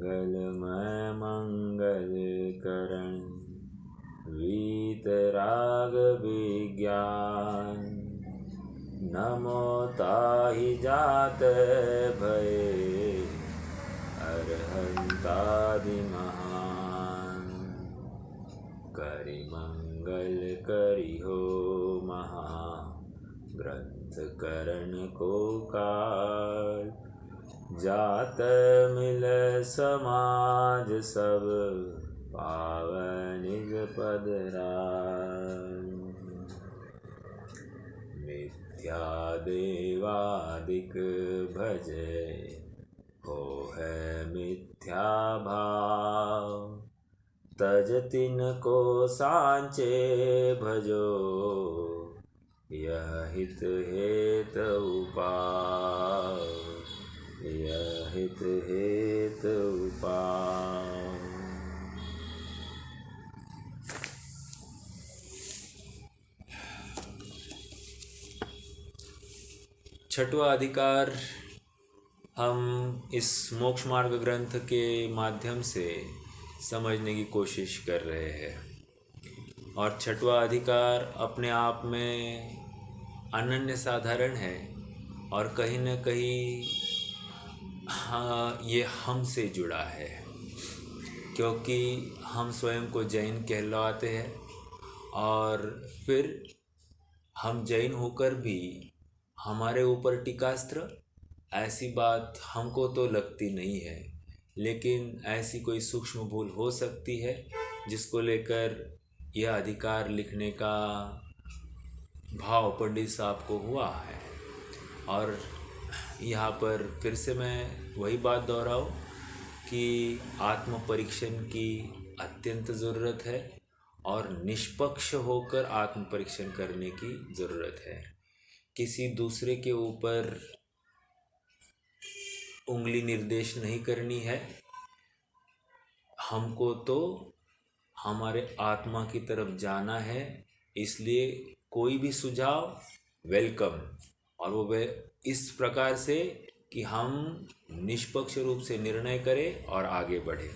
मंगलमय मंगल करण वीतराग विज्ञान नमो ताहि जात भये अरहंतादि महान करि मंगल करि हो महा ग्रंथ करण को काल जात मिल समाज सब पावन निज पद राज मिथ्या देवादिक भजे हो है मिथ्या भाव तज तिनको सांचे भजो यह हित हेत उपाय यह हित हेत उपाय। छठवां अधिकार हम इस मोक्ष मार्ग ग्रंथ के माध्यम से समझने की कोशिश कर रहे हैं और छठवां अधिकार अपने आप में अनन्य साधारण है और कहीं न कहीं ये हमसे जुड़ा है क्योंकि हम स्वयं को जैन कहलाते हैं और फिर हम जैन होकर भी हमारे ऊपर टीकास्त्र ऐसी बात हमको तो लगती नहीं है, लेकिन ऐसी कोई सूक्ष्म भूल हो सकती है जिसको लेकर यह अधिकार लिखने का भाव पंडित साहब को हुआ है। और यहाँ पर फिर से मैं वही बात दोहराऊं कि आत्म परीक्षण की अत्यंत ज़रूरत है और निष्पक्ष होकर आत्म परीक्षण करने की ज़रूरत है। किसी दूसरे के ऊपर उंगली निर्देश नहीं करनी है, हमको तो हमारे आत्मा की तरफ जाना है। इसलिए कोई भी सुझाव वेलकम, और वो इस प्रकार से कि हम निष्पक्ष रूप से निर्णय करें और आगे बढ़े।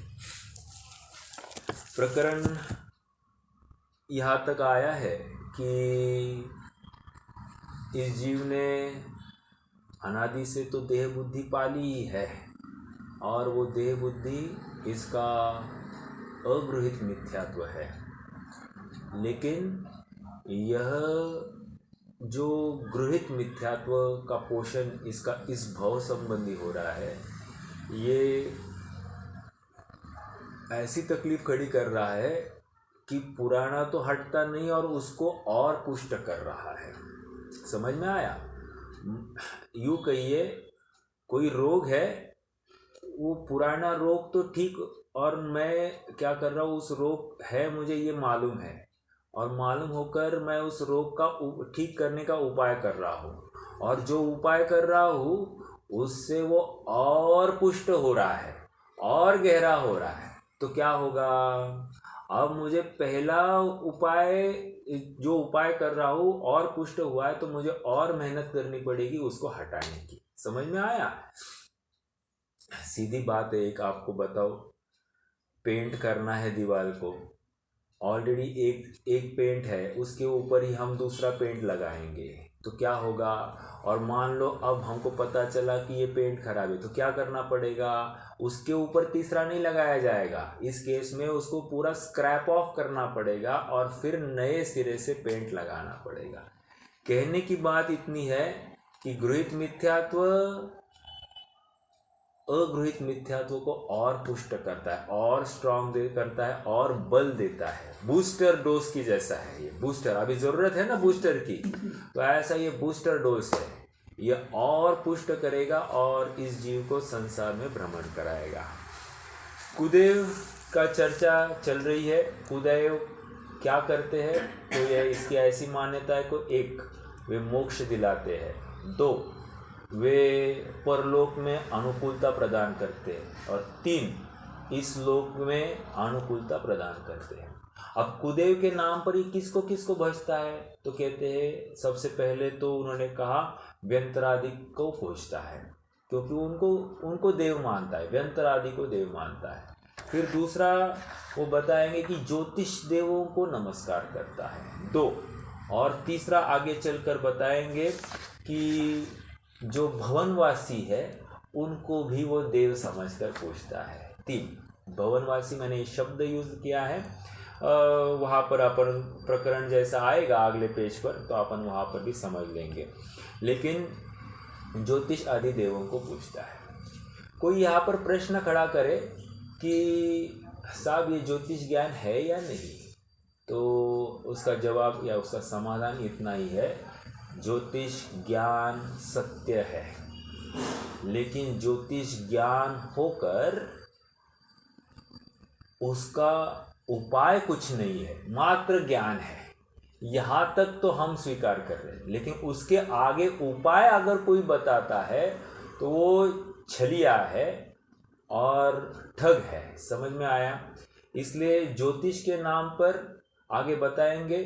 प्रकरण यहाँ तक आया है कि इस जीव ने अनादि से तो देह बुद्धि पाली ही है और वो देह बुद्धि इसका अगृहित मिथ्यात्व है, लेकिन यह जो गृहित मिथ्यात्व का पोषण इसका इस भव संबंधी हो रहा है, ये ऐसी तकलीफ खड़ी कर रहा है कि पुराना तो हटता नहीं और उसको और पुष्ट कर रहा है। समझ में आया? यूँ कहिए कोई रोग है, वो पुराना रोग तो ठीक, और मैं क्या कर रहा हूँ, उस रोग है मुझे ये मालूम है और मालूम होकर मैं उस रोग का ठीक करने का उपाय कर रहा हूँ, और जो उपाय कर रहा हूँ उससे वो और पुष्ट हो रहा है और गहरा हो रहा है। तो क्या होगा, अब मुझे पहला उपाय जो उपाय कर रहा हूँ और पुष्ट हुआ है तो मुझे और मेहनत करनी पड़ेगी उसको हटाने की। समझ में आया? सीधी बात है, एक आपको बताओ, पेंट करना है दीवार को, ऑलरेडी एक पेंट है, उसके ऊपर ही हम दूसरा पेंट लगाएंगे तो क्या होगा। और मान लो अब हमको पता चला कि ये पेंट खराब है तो क्या करना पड़ेगा, उसके ऊपर तीसरा नहीं लगाया जाएगा। इस केस में उसको पूरा स्क्रैप ऑफ करना पड़ेगा और फिर नए सिरे से पेंट लगाना पड़ेगा। कहने की बात इतनी है कि गृहित मिथ्यात्व अगृहित मिथ्यात्व को और पुष्ट करता है और स्ट्रांग करता है और बल देता है। बूस्टर डोज की जैसा है ये। बूस्टर, अभी जरूरत है ना बूस्टर की, तो ऐसा ये बूस्टर डोज है, ये और पुष्ट करेगा और इस जीव को संसार में भ्रमण कराएगा। कुदेव का चर्चा चल रही है। कुदेव क्या करते हैं, तो यह इसकी ऐसी मान्यता है को एक, वे मोक्ष दिलाते हैं, दो, वे परलोक में अनुकूलता प्रदान करते हैं, और तीन, इस लोक में अनुकूलता प्रदान करते हैं। अब कुदेव के नाम पर ही किसको किसको भजता है, तो कहते हैं सबसे पहले तो उन्होंने कहा व्यंतरादि को पूजता है, क्योंकि उनको उनको देव मानता है, व्यंतर आदि को देव मानता है। फिर दूसरा वो बताएंगे कि ज्योतिष देवों को नमस्कार करता है, 2। और तीसरा आगे चलकर बताएंगे कि जो भवनवासी है उनको भी वो देव समझकर पूछता है, 3। भवनवासी मैंने ये शब्द यूज़ किया है, वहाँ पर अपन प्रकरण जैसा आएगा अगले पेज पर तो अपन वहाँ पर भी समझ लेंगे। लेकिन ज्योतिष आदि देवों को पूछता है। कोई यहाँ पर प्रश्न खड़ा करे कि साहब ये ज्योतिष ज्ञान है या नहीं, तो उसका जवाब या उसका समाधान इतना ही है, ज्योतिष ज्ञान सत्य है, लेकिन ज्योतिष ज्ञान होकर उसका उपाय कुछ नहीं है, मात्र ज्ञान है। यहाँ तक तो हम स्वीकार कर रहे हैं, लेकिन उसके आगे उपाय अगर कोई बताता है तो वो छलिया है और ठग है। समझ में आया? इसलिए ज्योतिष के नाम पर आगे बताएंगे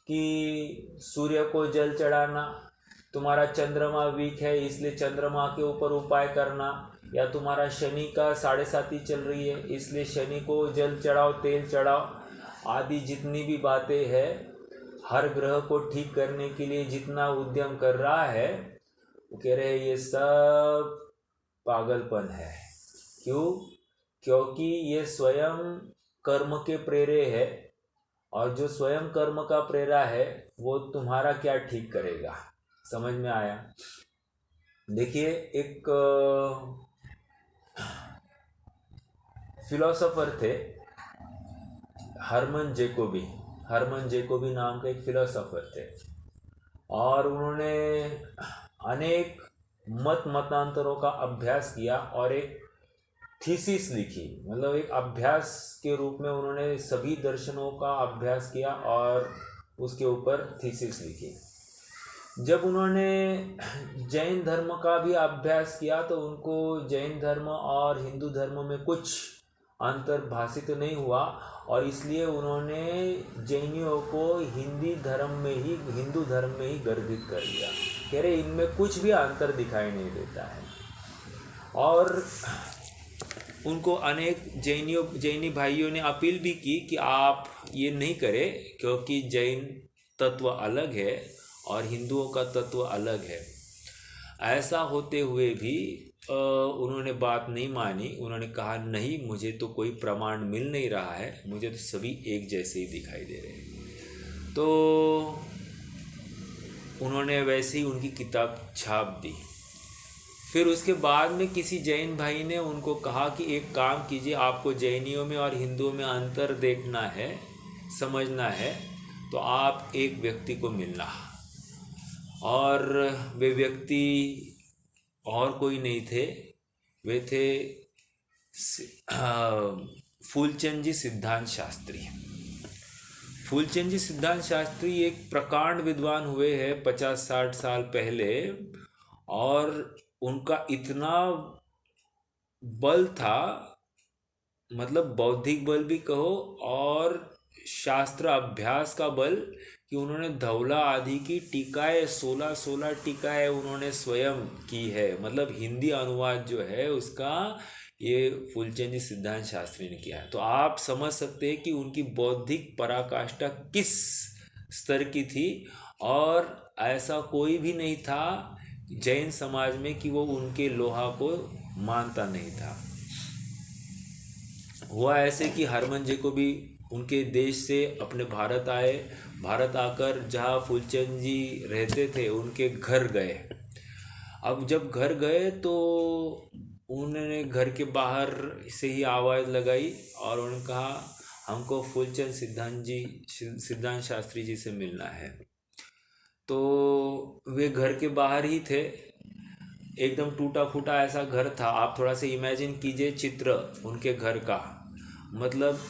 कि सूर्य को जल चढ़ाना, तुम्हारा चंद्रमा वीक है इसलिए चंद्रमा के ऊपर उपाय करना, या तुम्हारा शनि का 7.5 चल रही है इसलिए शनि को जल चढ़ाओ, तेल चढ़ाओ, आदि जितनी भी बातें हैं, हर ग्रह को ठीक करने के लिए जितना उद्यम कर रहा है, वो कह रहे हैं ये सब पागलपन है। क्यों? क्योंकि ये स्वयं कर्म के प्रेरे है, और जो स्वयं कर्म का प्रेरा है वो तुम्हारा क्या ठीक करेगा। समझ में आया? देखिए, एक फिलोसोफर थे हरमन जेकोबी नाम के एक फिलोसोफर थे, और उन्होंने अनेक मतांतरों का अभ्यास किया और एक थीसिस लिखी, मतलब एक अभ्यास के रूप में उन्होंने सभी दर्शनों का अभ्यास किया और उसके ऊपर थीसिस लिखी। जब उन्होंने जैन धर्म का भी अभ्यास किया तो उनको जैन धर्म और हिंदू धर्म में कुछ अंतर भाषित नहीं हुआ, और इसलिए उन्होंने जैनियों को हिंदू धर्म में ही गर्भित कर दिया। कह रहे इनमें कुछ भी अंतर दिखाई नहीं देता है। और उनको अनेक जैनी भाइयों ने अपील भी की कि आप ये नहीं करें, क्योंकि जैन तत्व अलग है और हिंदुओं का तत्व अलग है। ऐसा होते हुए भी उन्होंने बात नहीं मानी। उन्होंने कहा नहीं, मुझे तो कोई प्रमाण मिल नहीं रहा है, मुझे तो सभी एक जैसे ही दिखाई दे रहे हैं। तो उन्होंने वैसे ही उनकी किताब छाप दी। फिर उसके बाद में किसी जैन भाई ने उनको कहा कि एक काम कीजिए, आपको जैनियों में और हिंदुओं में अंतर देखना है, समझना है, तो आप एक व्यक्ति को मिलना। और वे व्यक्ति और कोई नहीं थे, वे थे फूलचंद जी सिद्धांत शास्त्री। फूलचंद जी सिद्धांत शास्त्री एक प्रकांड विद्वान हुए हैं 50-60 साल पहले, और उनका इतना बल था, मतलब बौद्धिक बल भी कहो और शास्त्र अभ्यास का बल, कि उन्होंने धौला आदि की टीकाएँ 16 टीकाएँ उन्होंने स्वयं की है। मतलब हिंदी अनुवाद जो है उसका ये फूलचंद जी सिद्धांत शास्त्री ने किया है। तो आप समझ सकते हैं कि उनकी बौद्धिक पराकाष्ठा किस स्तर की थी, और ऐसा कोई भी नहीं था जैन समाज में कि वो उनके लोहा को मानता नहीं था। हुआ ऐसे कि हरमन जेकोबी उनके देश से अपने भारत आए। भारत आकर जहाँ फूलचंद जी रहते थे उनके घर गए। अब जब घर गए तो उन्होंने घर के बाहर से ही आवाज़ लगाई और उन्होंने कहा हमको फूलचंद सिद्धांत शास्त्री जी से मिलना है। तो वे घर के बाहर ही थे, एकदम टूटा फूटा ऐसा घर था। आप थोड़ा सा इमेजिन कीजिए चित्र उनके घर का, मतलब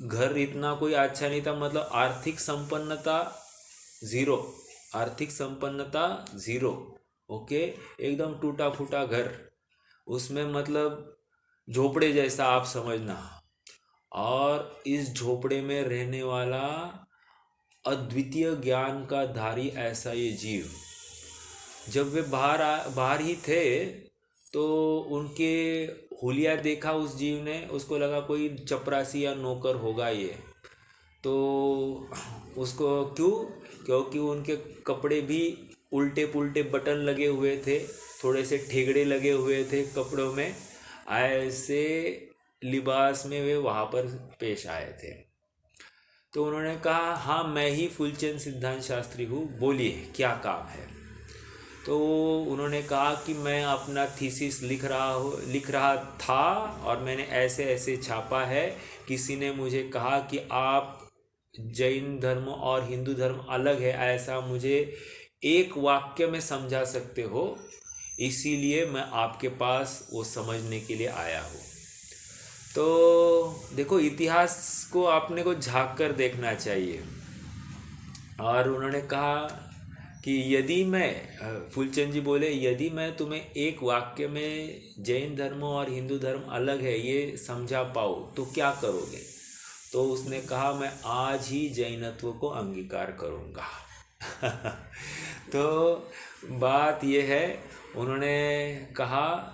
घर इतना कोई अच्छा नहीं था, मतलब आर्थिक संपन्नता ज़ीरो। ओके, एकदम टूटा फूटा घर, उसमें मतलब झोपड़े जैसा आप समझना। और इस झोपड़े में रहने वाला अद्वितीय ज्ञान का धारी ऐसा ये जीव, जब वे बाहर ही थे तो उनके हुलिया देखा उस जीव ने, उसको लगा कोई चपरासी या नौकर होगा ये। तो उसको क्यों? क्योंकि उनके कपड़े भी उल्टे पुल्टे बटन लगे हुए थे, थोड़े से ठेगड़े लगे हुए थे कपड़ों में। ऐसे लिबास में वे वहाँ पर पेश आए थे। तो उन्होंने कहा, हाँ मैं ही फूलचंद सिद्धांत शास्त्री हूँ, बोलिए क्या काम है। तो उन्होंने कहा कि मैं अपना थीसिस लिख रहा था और मैंने ऐसे ऐसे छापा है। किसी ने मुझे कहा कि आप जैन धर्म और हिंदू धर्म अलग है, ऐसा मुझे एक वाक्य में समझा सकते हो, इसीलिए मैं आपके पास वो समझने के लिए आया हूँ। तो देखो, इतिहास को आपने को झांक कर देखना चाहिए। और उन्होंने कहा कि यदि मैं, फूलचंद जी बोले, यदि मैं तुम्हें एक वाक्य में जैन धर्म और हिंदू धर्म अलग है ये समझा पाऊँ तो क्या करोगे? तो उसने कहा, मैं आज ही जैनत्व को अंगीकार करूँगा। तो बात यह है, उन्होंने कहा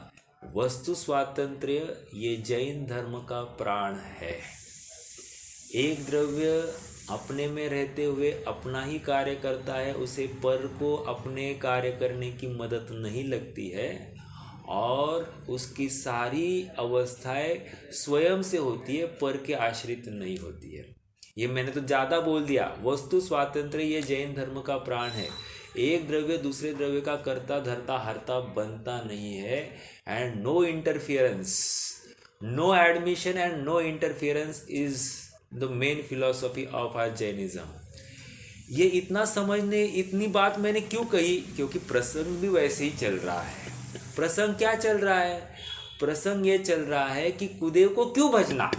वस्तु स्वातंत्र्य ये जैन धर्म का प्राण है। एक द्रव्य अपने में रहते हुए अपना ही कार्य करता है, उसे पर को अपने कार्य करने की मदद नहीं लगती है, और उसकी सारी अवस्थाएं स्वयं से होती है, पर के आश्रित नहीं होती है। ये मैंने तो ज़्यादा बोल दिया। वस्तु स्वातंत्र्य ये जैन धर्म का प्राण है। एक द्रव्य दूसरे द्रव्य का कर्ता धर्ता हर्ता बनता नहीं है। And no interference, no admission and no interference is the main philosophy of our Jainism. ये इतना समझने, इतनी बात मैंने क्यों कही? क्योंकि प्रसंग भी वैसे ही चल रहा है। प्रसंग क्या चल रहा है? प्रसंग ये चल रहा है कि कुदेव को क्यों भजना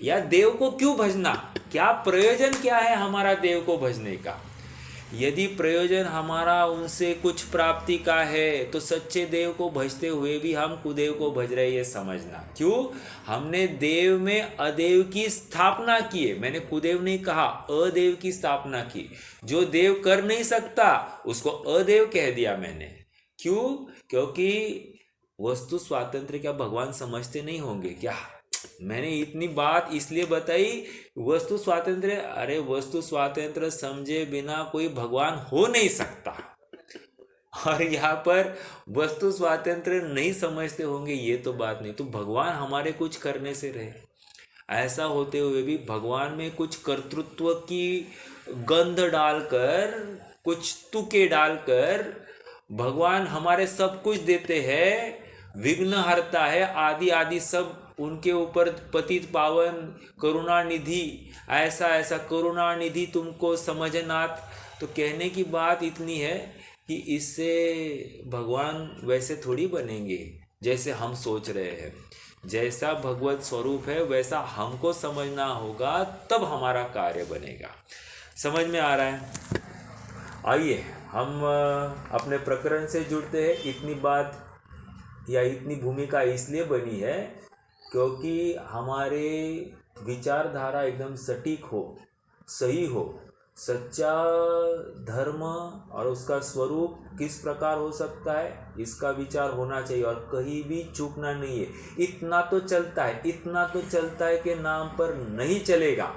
या देव को क्यों भजना, क्या प्रयोजन क्या है हमारा देव को भजने का। यदि प्रयोजन हमारा उनसे कुछ प्राप्ति का है तो सच्चे देव को भजते हुए भी हम कुदेव को भज रहे, ये समझना। क्यों? हमने देव में अदेव की स्थापना की है। मैंने कुदेव नहीं कहा, अदेव की स्थापना की। जो देव कर नहीं सकता उसको अदेव कह दिया मैंने। क्यों? क्योंकि वस्तु स्वातंत्र्य क्या भगवान समझते नहीं होंगे क्या? मैंने इतनी बात इसलिए बताई, वस्तु स्वातंत्र्य, अरे वस्तु स्वातंत्र्य समझे बिना कोई भगवान हो नहीं सकता। और यहाँ पर वस्तु स्वातंत्र्य नहीं समझते होंगे ये तो बात नहीं। तो भगवान हमारे कुछ करने से रहे, ऐसा होते हुए भी भगवान में कुछ कर्तृत्व की गंध डालकर, कुछ तुके डालकर भगवान हमारे सब कुछ देते हैं, विघ्न हरता है, आदि आदि सब उनके ऊपर पतित पावन करुणा निधि, ऐसा ऐसा करुणा निधि तुमको समझनाथ। तो कहने की बात इतनी है कि इससे भगवान वैसे थोड़ी बनेंगे जैसे हम सोच रहे हैं। जैसा भगवत स्वरूप है वैसा हमको समझना होगा, तब हमारा कार्य बनेगा। समझ में आ रहा है? आइए हम अपने प्रकरण से जुड़ते हैं। इतनी बात या इतनी भूमिका इसलिए बनी है क्योंकि हमारे विचारधारा एकदम सटीक हो, सही हो। सच्चा धर्म और उसका स्वरूप किस प्रकार हो सकता है, इसका विचार होना चाहिए और कहीं भी चूकना नहीं है। इतना तो चलता है, इतना तो चलता है कि नाम पर नहीं चलेगा।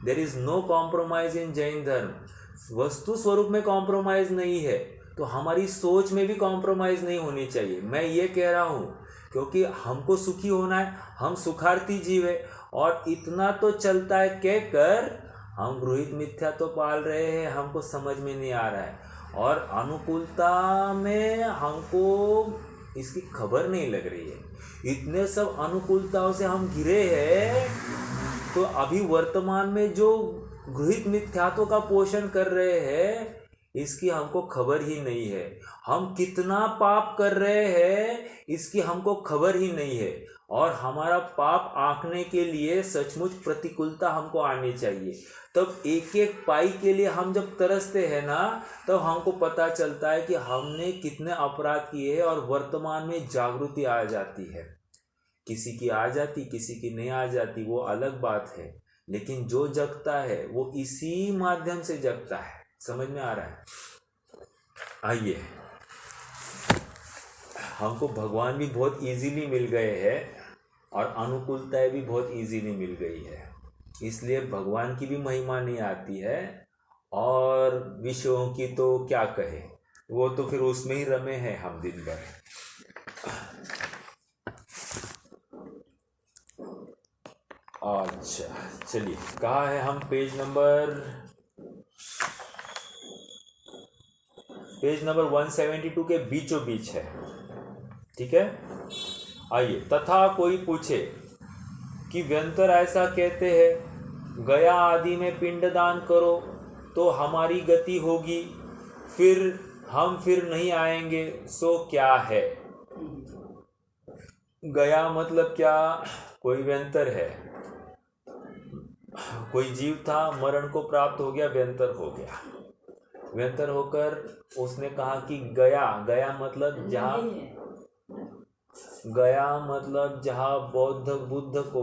There is no compromise in Jain धर्म। वस्तु स्वरूप में कॉम्प्रोमाइज नहीं है तो हमारी सोच में भी कॉम्प्रोमाइज नहीं होनी चाहिए। मैं ये कह रहा हूँ क्योंकि हमको सुखी होना है, हम सुखार्थी जीव है। और इतना तो चलता है कहकर हम गृहित मिथ्या तो पाल रहे हैं, हमको समझ में नहीं आ रहा है। और अनुकूलता में हमको इसकी खबर नहीं लग रही है। इतने सब अनुकूलताओं से हम घिरे हैं, तो अभी वर्तमान में जो गृहित मिथ्यात्व का पोषण कर रहे हैं इसकी हमको खबर ही नहीं है। हम कितना पाप कर रहे हैं इसकी हमको खबर ही नहीं है। और हमारा पाप आंकने के लिए सचमुच प्रतिकूलता हमको आनी चाहिए। तब एक एक पाई के लिए हम जब तरसते हैं ना, तब हमको पता चलता है कि हमने कितने अपराध किए हैं, और वर्तमान में जागृति आ जाती है। किसी की आ जाती, किसी की नहीं आ जाती, वो अलग बात है। लेकिन जो जगता है वो इसी माध्यम से जगता है। समझ में आ रहा है? आइए हमको भगवान भी बहुत इजीली मिल गए हैं और अनुकूलताएं भी बहुत इजीली मिल गई है, इसलिए भगवान की भी महिमा नहीं आती है। और विषयों की तो क्या कहे, वो तो फिर उसमें ही रमे हैं हम दिन भर। अच्छा चलिए, कहाँ है हम? पेज नंबर 172 के बीचों बीच है, ठीक है। आइए, तथा कोई पूछे कि व्यंतर ऐसा कहते हैं, गया आदि में पिंडदान करो तो हमारी गति होगी, फिर नहीं आएंगे, सो क्या है? गया मतलब क्या? कोई व्यंतर है, कोई जीव था, मरण को प्राप्त हो गया, व्यंतर हो गया। व्यंतर होकर उसने कहा कि गया मतलब जहाँ बौद्ध बुद्ध को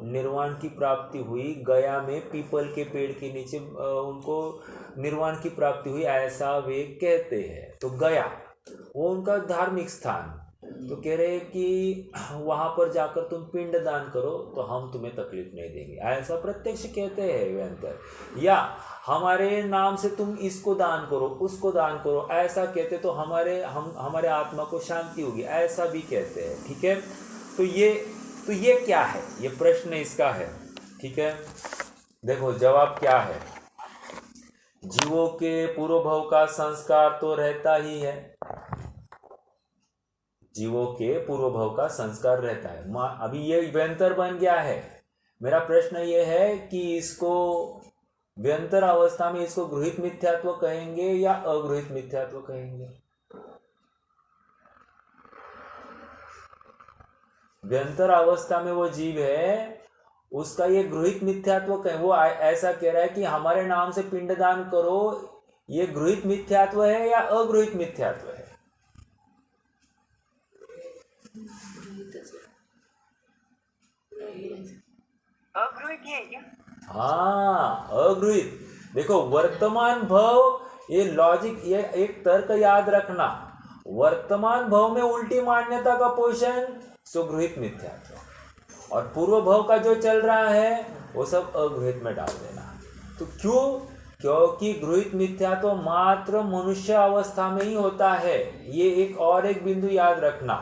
निर्वाण की प्राप्ति हुई, गया में पीपल के पेड़ के नीचे उनको निर्वाण की प्राप्ति हुई, ऐसा वे कहते हैं। तो गया वो उनका धार्मिक स्थान, तो कह रहे कि वहां पर जाकर तुम पिंड दान करो तो हम तुम्हें तकलीफ नहीं देंगे, ऐसा प्रत्यक्ष कहते हैं व्यंतर। या हमारे नाम से तुम इसको दान करो, उसको दान करो, ऐसा कहते तो हमारे आत्मा को शांति होगी, ऐसा भी कहते हैं, ठीक है। तो ये क्या है? ये प्रश्न इसका है, ठीक है। देखो जवाब क्या है। जीवों के पूर्व भव का संस्कार तो रहता ही है, जीवों के पूर्व भव का संस्कार रहता है। अभी ये व्यंतर बन गया है। मेरा प्रश्न ये है कि इसको व्यंतर अवस्था में इसको गृहीत मिथ्यात्व कहेंगे या अगृहीत मिथ्यात्व कहेंगे? व्यंतर अवस्था में वो जीव है, उसका ये गृहीत मिथ्यात्व कहें, वो ऐसा कह रहा है कि हमारे नाम से पिंडदान करो, ये गृहीत मिथ्यात्व है या अगृहीत मिथ्यात्व है? हाँ, अगृहीत। देखो वर्तमान भव, ये लॉजिक, ये एक तर्क याद रखना, वर्तमान भव में उल्टी मान्यता का पोषण सुगृहीत मिथ्यात्व, और पूर्व भव का जो चल रहा है वो सब अगृहीत में डाल देना। तो क्यों? क्योंकि गृहीत मिथ्यात्व मात्र मनुष्य अवस्था में ही होता है। ये एक बिंदु याद रखना।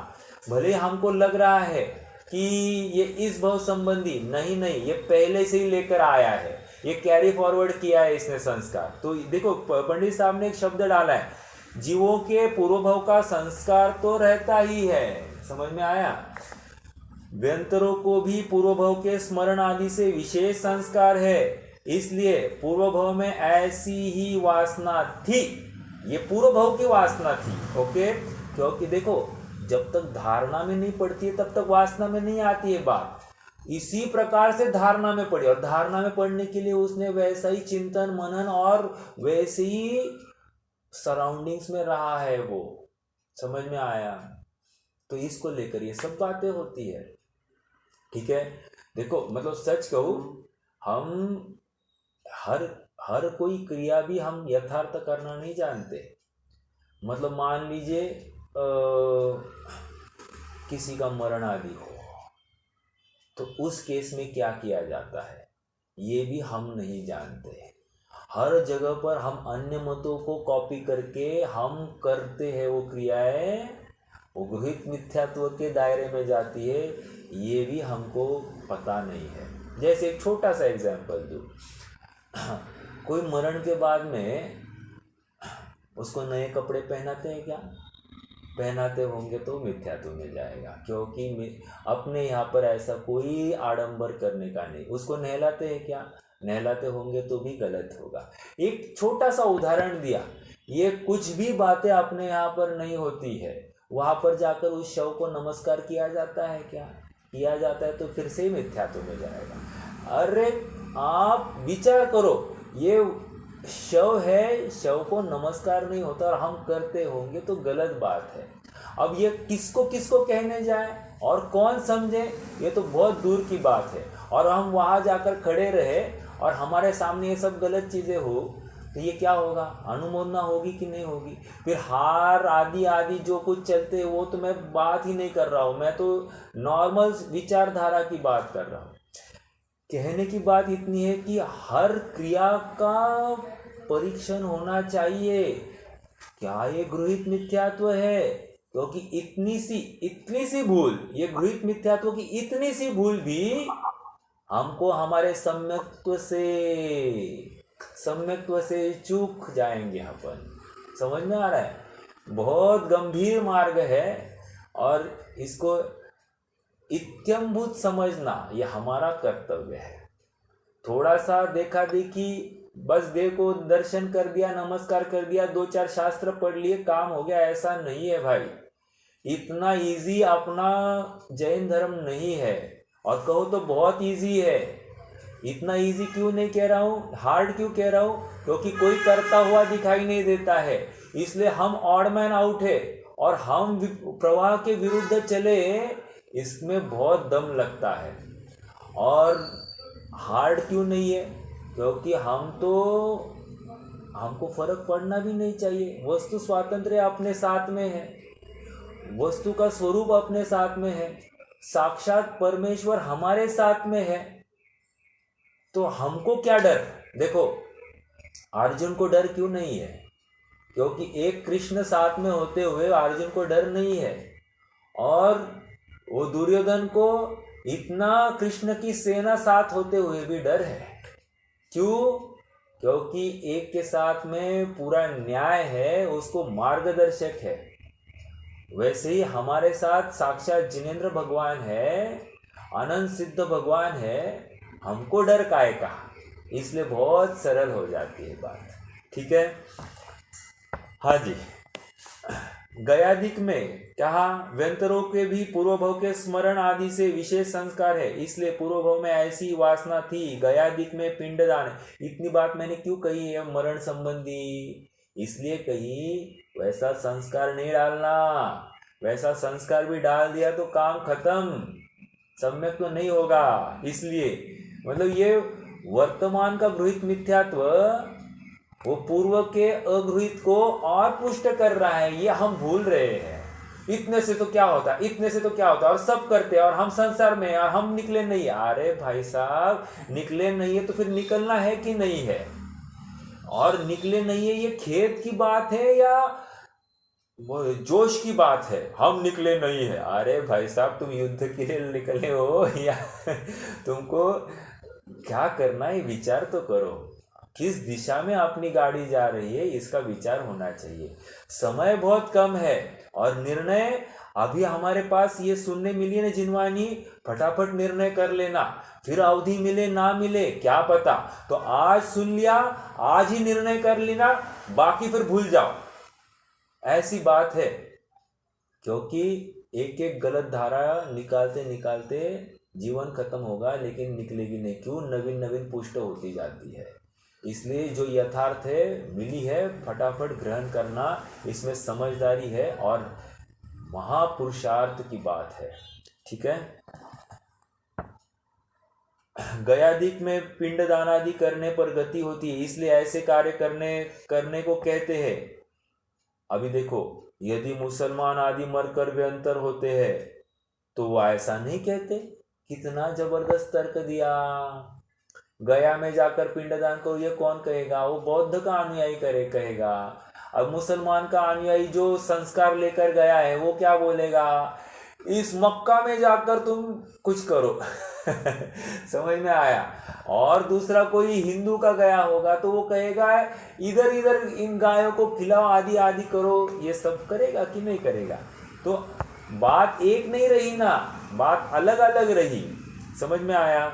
भले हमको लग रहा है कि ये इस भव संबंधी, नहीं, ये पहले से ही लेकर आया है, ये कैरी फॉरवर्ड किया है इसने संस्कार। तो देखो पंडित साहब ने एक शब्द डाला है, जीवों के पूर्व भव का संस्कार तो रहता ही है, समझ में आया? व्यंतरों को भी पूर्व भव के स्मरण आदि से विशेष संस्कार है, इसलिए पूर्व भव में ऐसी ही वासना थी, ये पूर्व भव की वासना थी, ओके। क्योंकि देखो जब तक धारणा में नहीं पड़ती है तब तक वासना में नहीं आती है बात। इसी प्रकार से धारणा में पड़ी, और धारणा में पड़ने के लिए उसने वैसा ही चिंतन मनन और वैसे ही सराउंडिंग्स में रहा है, वो समझ में आया? तो इसको लेकर ये सब बातें होती है, ठीक है। देखो मतलब सच कहूं, हम हर कोई क्रिया भी हम यथार्थ करना नहीं जानते। मतलब मान लीजिए किसी का मरण आदि हो, तो उस केस में क्या किया जाता है ये भी हम नहीं जानते। हर जगह पर हम अन्य मतों को कॉपी करके हम करते हैं वो क्रियाएं, वो गृहीत मिथ्यात्व के दायरे में जाती है, ये भी हमको पता नहीं है। जैसे एक छोटा सा एग्जाम्पल दूँ, कोई मरण के बाद में उसको नए कपड़े पहनाते हैं क्या? पहनाते होंगे तो मिथ्यात्व में जाएगा, क्योंकि अपने यहाँ पर ऐसा कोई आडंबर करने का नहीं। उसको नहलाते हैं क्या? नहलाते होंगे तो भी गलत होगा। एक छोटा सा उदाहरण दिया, ये कुछ भी बातें अपने यहाँ पर नहीं होती है, वहाँ पर जाकर उस शव को नमस्कार किया जाता है क्या? किया जाता है तो फिर से मिथ्यात्व में जाएगा। अरे आप विचार करो, ये शव है, शव को नमस्कार नहीं होता और हम करते होंगे तो गलत बात है। अब ये किसको कहने जाए और कौन समझे, ये तो बहुत दूर की बात है। और हम वहाँ जाकर खड़े रहे और हमारे सामने ये सब गलत चीज़ें हो तो ये क्या होगा, अनुमोदना होगी कि नहीं होगी। फिर हार आदि आदि जो कुछ चलते हैं वो तो मैं बात ही नहीं कर रहा हूँ, मैं तो नॉर्मल विचारधारा की बात कर रहा हूँ। कहने की बात इतनी है कि हर क्रिया का परीक्षण होना चाहिए, क्या ये गृहीत मिथ्यात्व है। क्योंकि इतनी सी भूल, ये गृहीत मिथ्यात्व की इतनी सी भूल भी हमको हमारे सम्यक्त्व से चूक जाएंगे अपन। समझ में आ रहा है, बहुत गंभीर मार्ग है और इसको इत्यंभूत समझना ये हमारा कर्तव्य है। थोड़ा सा देखा देखी, बस देखो दर्शन कर दिया, नमस्कार कर दिया, 2-4 शास्त्र पढ़ लिए, काम हो गया, ऐसा नहीं है भाई। इतना इजी अपना जैन धर्म नहीं है, और कहो तो बहुत इजी है। इतना इजी क्यों नहीं कह रहा हूँ, हार्ड क्यों कह रहा हूँ, क्योंकि कोई करता हुआ दिखाई नहीं देता है, इसलिए हम ऑड मैन आउट है और हम प्रवाह के विरुद्ध चले, इसमें बहुत दम लगता है। और हार्ड क्यों नहीं है, क्योंकि हमको फर्क पड़ना भी नहीं चाहिए। वस्तु स्वातंत्र्य अपने साथ में है, वस्तु का स्वरूप अपने साथ में है, साक्षात परमेश्वर हमारे साथ में है, तो हमको क्या डर। देखो अर्जुन को डर क्यों नहीं है, क्योंकि एक कृष्ण साथ में होते हुए अर्जुन को डर नहीं है, और वो दुर्योधन को इतना कृष्ण की सेना साथ होते हुए भी डर है। क्यों, क्योंकि एक के साथ में पूरा न्याय है, उसको मार्गदर्शक है। वैसे ही हमारे साथ साक्षात जिनेंद्र भगवान है, अनंत सिद्ध भगवान है, हमको डर काहे का। इसलिए बहुत सरल हो जाती है बात। ठीक है, हाँ जी। गयादिक में कहा, व्यंतरों के भी पूर्वभव के स्मरण आदि से विशेष संस्कार है, इसलिए पूर्वभव में ऐसी वासना थी। गयादिक में पिंडदान, इतनी बात मैंने क्यों कही है मरण संबंधी, इसलिए कही वैसा संस्कार नहीं डालना। वैसा संस्कार भी डाल दिया तो काम खत्म, सम्यक तो नहीं होगा। इसलिए मतलब ये वर्तमान का गृहीत मिथ्यात्व वो पूर्व के अगृहित को और पुष्ट कर रहा है, ये हम भूल रहे हैं। इतने से तो क्या होता है, इतने से तो क्या होता है, और सब करते हैं, और हम संसार में और हम निकले नहीं। अरे भाई साहब, निकले नहीं है तो फिर निकलना है कि नहीं है, और निकले नहीं है ये खेत की बात है या जोश की बात है, हम निकले नहीं है। अरे भाई साहब, तुम युद्ध के लिए निकले हो या तुमको क्या करना है विचार तो करो, किस दिशा में अपनी गाड़ी जा रही है इसका विचार होना चाहिए। समय बहुत कम है और निर्णय अभी हमारे पास ये सुनने मिली ना जिनवानी, फटाफट निर्णय कर लेना, फिर अवधि मिले ना मिले क्या पता। तो आज सुन लिया, आज ही निर्णय कर लेना, बाकी फिर भूल जाओ, ऐसी बात है। क्योंकि एक एक गलत धारा निकालते निकालते जीवन खत्म होगा, लेकिन निकलेगी नहीं। क्यों, नवीन नवीन पुष्ट होती जाती है। इसलिए जो यथार्थ है मिली है, फटाफट ग्रहण करना, इसमें समझदारी है और महापुरुषार्थ की बात है। ठीक है, गयादिक में पिंडदान आदि करने पर गति होती है, इसलिए ऐसे कार्य करने को कहते हैं। अभी देखो, यदि मुसलमान आदि मरकर व्यंतर होते हैं तो वो ऐसा नहीं कहते। कितना जबरदस्त तर्क दिया। गया में जाकर पिंडदान करो, ये कौन कहेगा, वो बौद्ध का अनुयायी कहेगा। अब मुसलमान का अनुयायी जो संस्कार लेकर गया है वो क्या बोलेगा, इस मक्का में जाकर तुम कुछ करो समझ में आया। और दूसरा कोई हिंदू का गया होगा तो वो कहेगा इधर इधर इन गायों को खिलाओ, आदि आदि करो। ये सब करेगा कि नहीं करेगा। तो बात एक नहीं रही ना, बात अलग अलग रही। समझ में आया।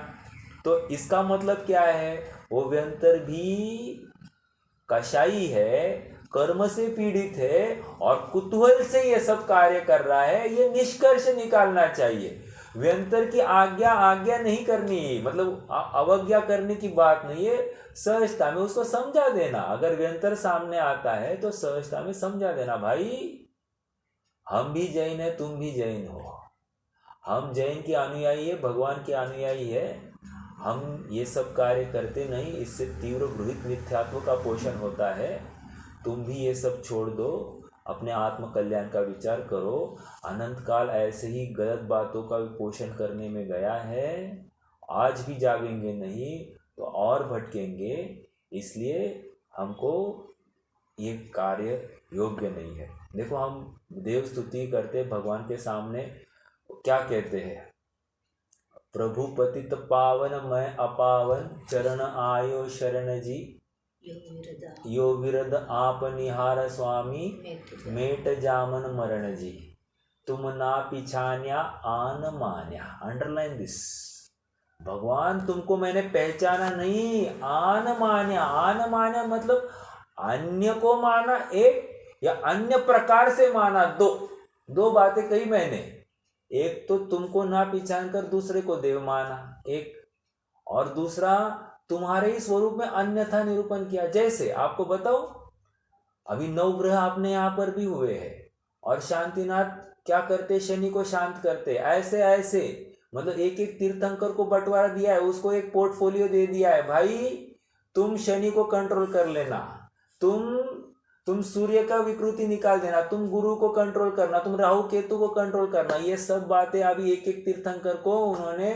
तो इसका मतलब क्या है, वो व्यंतर भी कशाई है, कर्म से पीड़ित है और कुतूहल से ये सब कार्य कर रहा है, ये निष्कर्ष निकालना चाहिए। व्यंतर की आज्ञा नहीं करनी, मतलब अवज्ञा करने की बात नहीं है। सहजता में उसको समझा देना। अगर व्यंतर सामने आता है तो सहजता में समझा देना, भाई हम भी जैन है, तुम भी जैन हो, हम जैन के अनुयायी है, भगवान के अनुयायी है, हम ये सब कार्य करते नहीं, इससे तीव्र गृहित मिथ्यात्व का पोषण होता है। तुम भी ये सब छोड़ दो, अपने आत्म कल्याण का विचार करो। अनंत काल ऐसे ही गलत बातों का पोषण करने में गया है, आज भी जागेंगे नहीं तो और भटकेंगे। इसलिए हमको ये कार्य योग्य नहीं है। देखो, हम देव स्तुति करते भगवान के सामने, क्या कहते हैं? प्रभु पतित पावन मैं अपावन, चरण आयो शरण जी, यो विरद आप निहार स्वामी, मेट जामन मरण जी, तुम ना पिछान्या आन मान्या। Underline this. भगवान तुमको मैंने पहचाना नहीं, आन मान्या। आन मान्या मतलब अन्य को माना एक, या अन्य प्रकार से माना दो बातें कही मैंने। एक तो तुमको ना पहचान कर दूसरे को देव माना एक, और दूसरा तुम्हारे ही स्वरूप में अन्यथा निरूपण किया। जैसे आपको बताओ, अभी 9 ग्रह आपने यहाँ पर भी हुए हैं, और शांतिनाथ क्या करते? शनि को शांत करते। ऐसे मतलब एक एक तीर्थंकर को बंटवारा दिया है, उसको एक पोर्टफोलियो दे दिया है, भाई तुम शनि को कंट्रोल कर लेना, तुम सूर्य का विकृति निकाल देना, तुम गुरु को कंट्रोल करना, तुम राहु केतु को कंट्रोल करना। ये सब बातें अभी एक एक तीर्थंकर को उन्होंने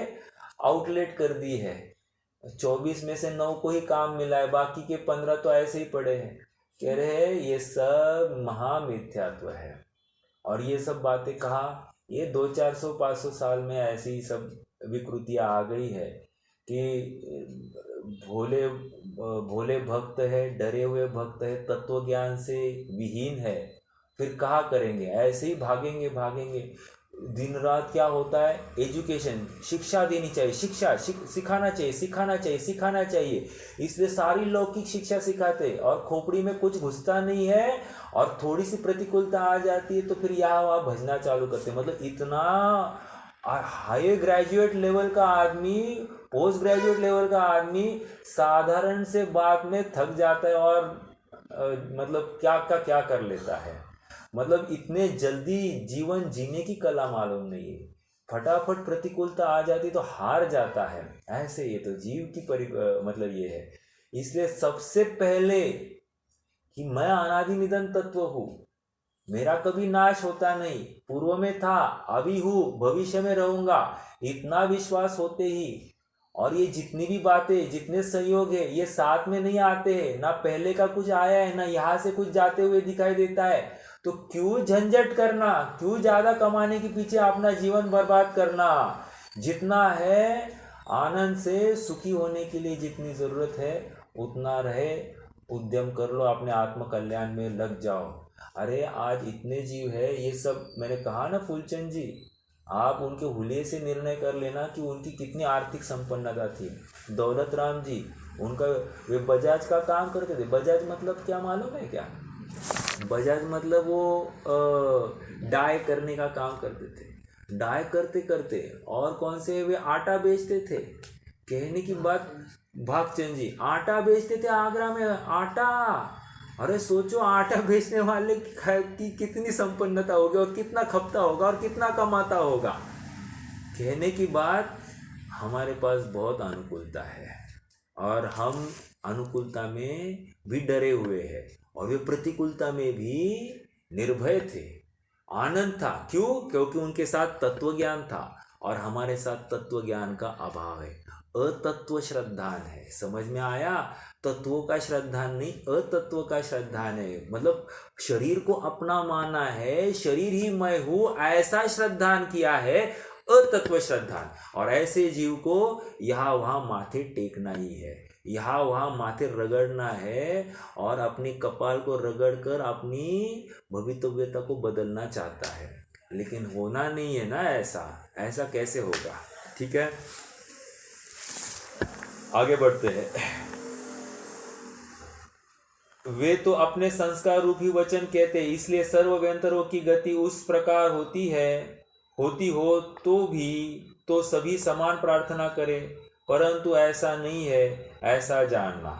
आउटलेट कर दी है। 24 में से 9 को ही काम मिला है, बाकी के 15 तो ऐसे ही पड़े हैं। कह रहे हैं ये सब महामिथ्यात्व है। और ये सब बातें कहा, ये 200-400-500 साल में ऐसी ही सब विकृतियाँ आ गई है कि भोले भक्त है, डरे हुए भक्त है, तत्व ज्ञान से विहीन है, फिर कहाँ करेंगे? ऐसे ही भागेंगे। दिन रात क्या होता है? एजुकेशन, शिक्षा देनी चाहिए, सिखाना चाहिए। इसलिए सारी लौकिक शिक्षा सिखाते, और खोपड़ी में कुछ घुसता नहीं है, और थोड़ी सी प्रतिकूलता आ जाती है तो फिर यहाँ वहाँ भजना चालू करते। मतलब इतना हाई ग्रेजुएट लेवल का आदमी, पोस्ट ग्रेजुएट लेवल का आदमी साधारण से बात में थक जाता है, और मतलब क्या कर लेता है। मतलब इतने जल्दी जीवन जीने की कला मालूम नहीं है, फटाफट प्रतिकूलता आ जाती तो हार जाता है। ऐसे ये तो जीव की मतलब ये है। इसलिए सबसे पहले कि मैं अनादि निधन तत्व हूँ, मेरा कभी नाश होता नहीं, पूर्व में था, अभी हूँ, भविष्य में रहूंगा, इतना विश्वास होते ही, और ये जितनी भी बातें, जितने संयोग है, ये साथ में नहीं आते हैं, ना पहले का कुछ आया है, ना यहाँ से कुछ जाते हुए दिखाई देता है। तो क्यों झंझट करना, क्यों ज्यादा कमाने के पीछे अपना जीवन बर्बाद करना? जितना है आनंद से सुखी होने के लिए जितनी जरूरत है उतना रहे, उद्यम कर लो, अपने आत्म कल्याण में लग जाओ। अरे आज इतने जीव है, ये सब मैंने कहा ना फूलचंद जी, आप उनके हुलिये से निर्णय कर लेना कि उनकी कितनी आर्थिक संपन्नता थी। दौलत राम जी, उनका वे बजाज का काम करते थे। बजाज मतलब क्या मालूम है क्या? बजाज मतलब वो डाई करने का काम करते थे। डाई करते करते और कौन से, वे आटा बेचते थे। कहने की बात, भागचंद जी आटा बेचते थे आगरा में, आटा। अरे सोचो, आटा बेचने वाले की कितनी संपन्नता होगी, और कितना खपता होगा, और कितना कमाता होगा। कहने की बात, हमारे पास बहुत अनुकूलता है, और हम अनुकूलता में भी डरे हुए हैं, और वे प्रतिकूलता में भी निर्भय थे। आनंद था, क्यों? क्योंकि उनके साथ तत्व ज्ञान था, और हमारे साथ तत्व ज्ञान का अभाव है, अतत्व श्रद्धान है। समझ में आया? तत्वों का श्रद्धान नहीं, अतत्व का श्रद्धान है। मतलब शरीर को अपना माना है, शरीर ही मैं हूँ, ऐसा श्रद्धान किया है, अतत्व श्रद्धान। और ऐसे जीव को यहाँ वहाँ माथे टेकना ही है, यहाँ वहाँ माथे रगड़ना है, और अपने कपाल को रगड़कर अपनी भवितव्यता को बदलना चाहता है, लेकिन होना नहीं है ना ऐसा कैसे होगा? ठीक है, आगे बढ़ते हैं। वे तो अपने संस्कार रूपी वचन कहते, इसलिए सर्वव्यंतरों की गति उस प्रकार होती हो तो भी तो सभी समान प्रार्थना करें, परंतु ऐसा नहीं है, ऐसा जानना।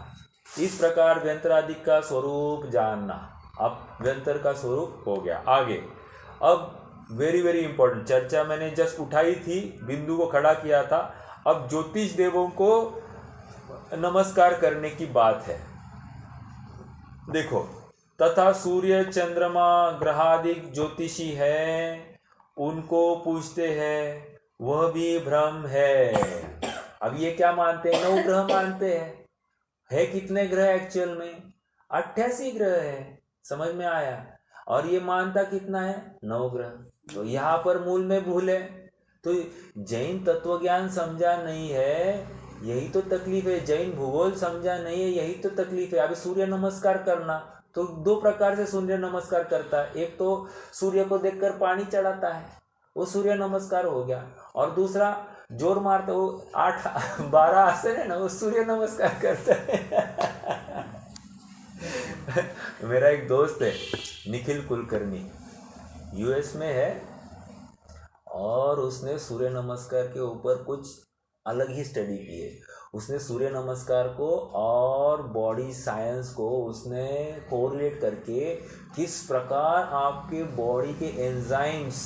इस प्रकार व्यंतरादिक का स्वरूप जानना। अब व्यंतर का स्वरूप हो गया। आगे अब वेरी वेरी इंपॉर्टेंट चर्चा मैंने जस्ट उठाई थी, बिंदु को खड़ा किया था, अब ज्योतिष देवों को नमस्कार करने की बात है। देखो, तथा सूर्य चंद्रमा ग्रहादिक ज्योतिषी है, उनको पूछते हैं, वह भी भ्रम है। अब ये क्या मानते हैं? 9 ग्रह मानते हैं। है कितने ग्रह एक्चुअल में? 88 ग्रह है। समझ में आया? और ये मानता कितना है? 9 ग्रह। तो यहाँ पर मूल में भूल है। तो जैन तत्वज्ञान समझा नहीं है, यही तो तकलीफ है। जैन भूगोल समझा नहीं है, यही तो तकलीफ है। अभी सूर्य नमस्कार करना, तो 2 प्रकार से सूर्य नमस्कार करता है। एक तो सूर्य को देखकर पानी चढ़ाता है, वो सूर्य नमस्कार हो गया। और दूसरा जोर मारता, वो 8-12 आसन है ना, वो सूर्य नमस्कार करता है। मेरा एक दोस्त है निखिल कुलकर्णी, यूएस में है, और उसने सूर्य नमस्कार के ऊपर कुछ अलग ही स्टडी की है। उसने सूर्य नमस्कार को और बॉडी साइंस को उसने कोरिलेट करके किस प्रकार आपके बॉडी के एंजाइम्स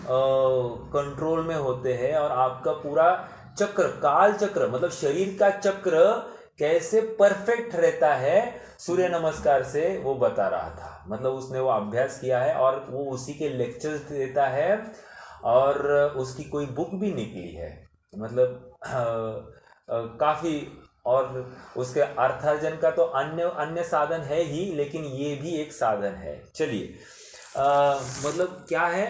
कंट्रोल में होते हैं, और आपका पूरा चक्र, काल चक्र, मतलब शरीर का चक्र कैसे परफेक्ट रहता है सूर्य नमस्कार से, वो बता रहा था। मतलब उसने वो अभ्यास किया है और वो उसी के लेक्चर्स देता है, और उसकी कोई बुक भी निकली है। मतलब काफ़ी, और उसके अर्थार्जन का तो अन्य साधन है ही, लेकिन ये भी एक साधन है। चलिए, मतलब क्या है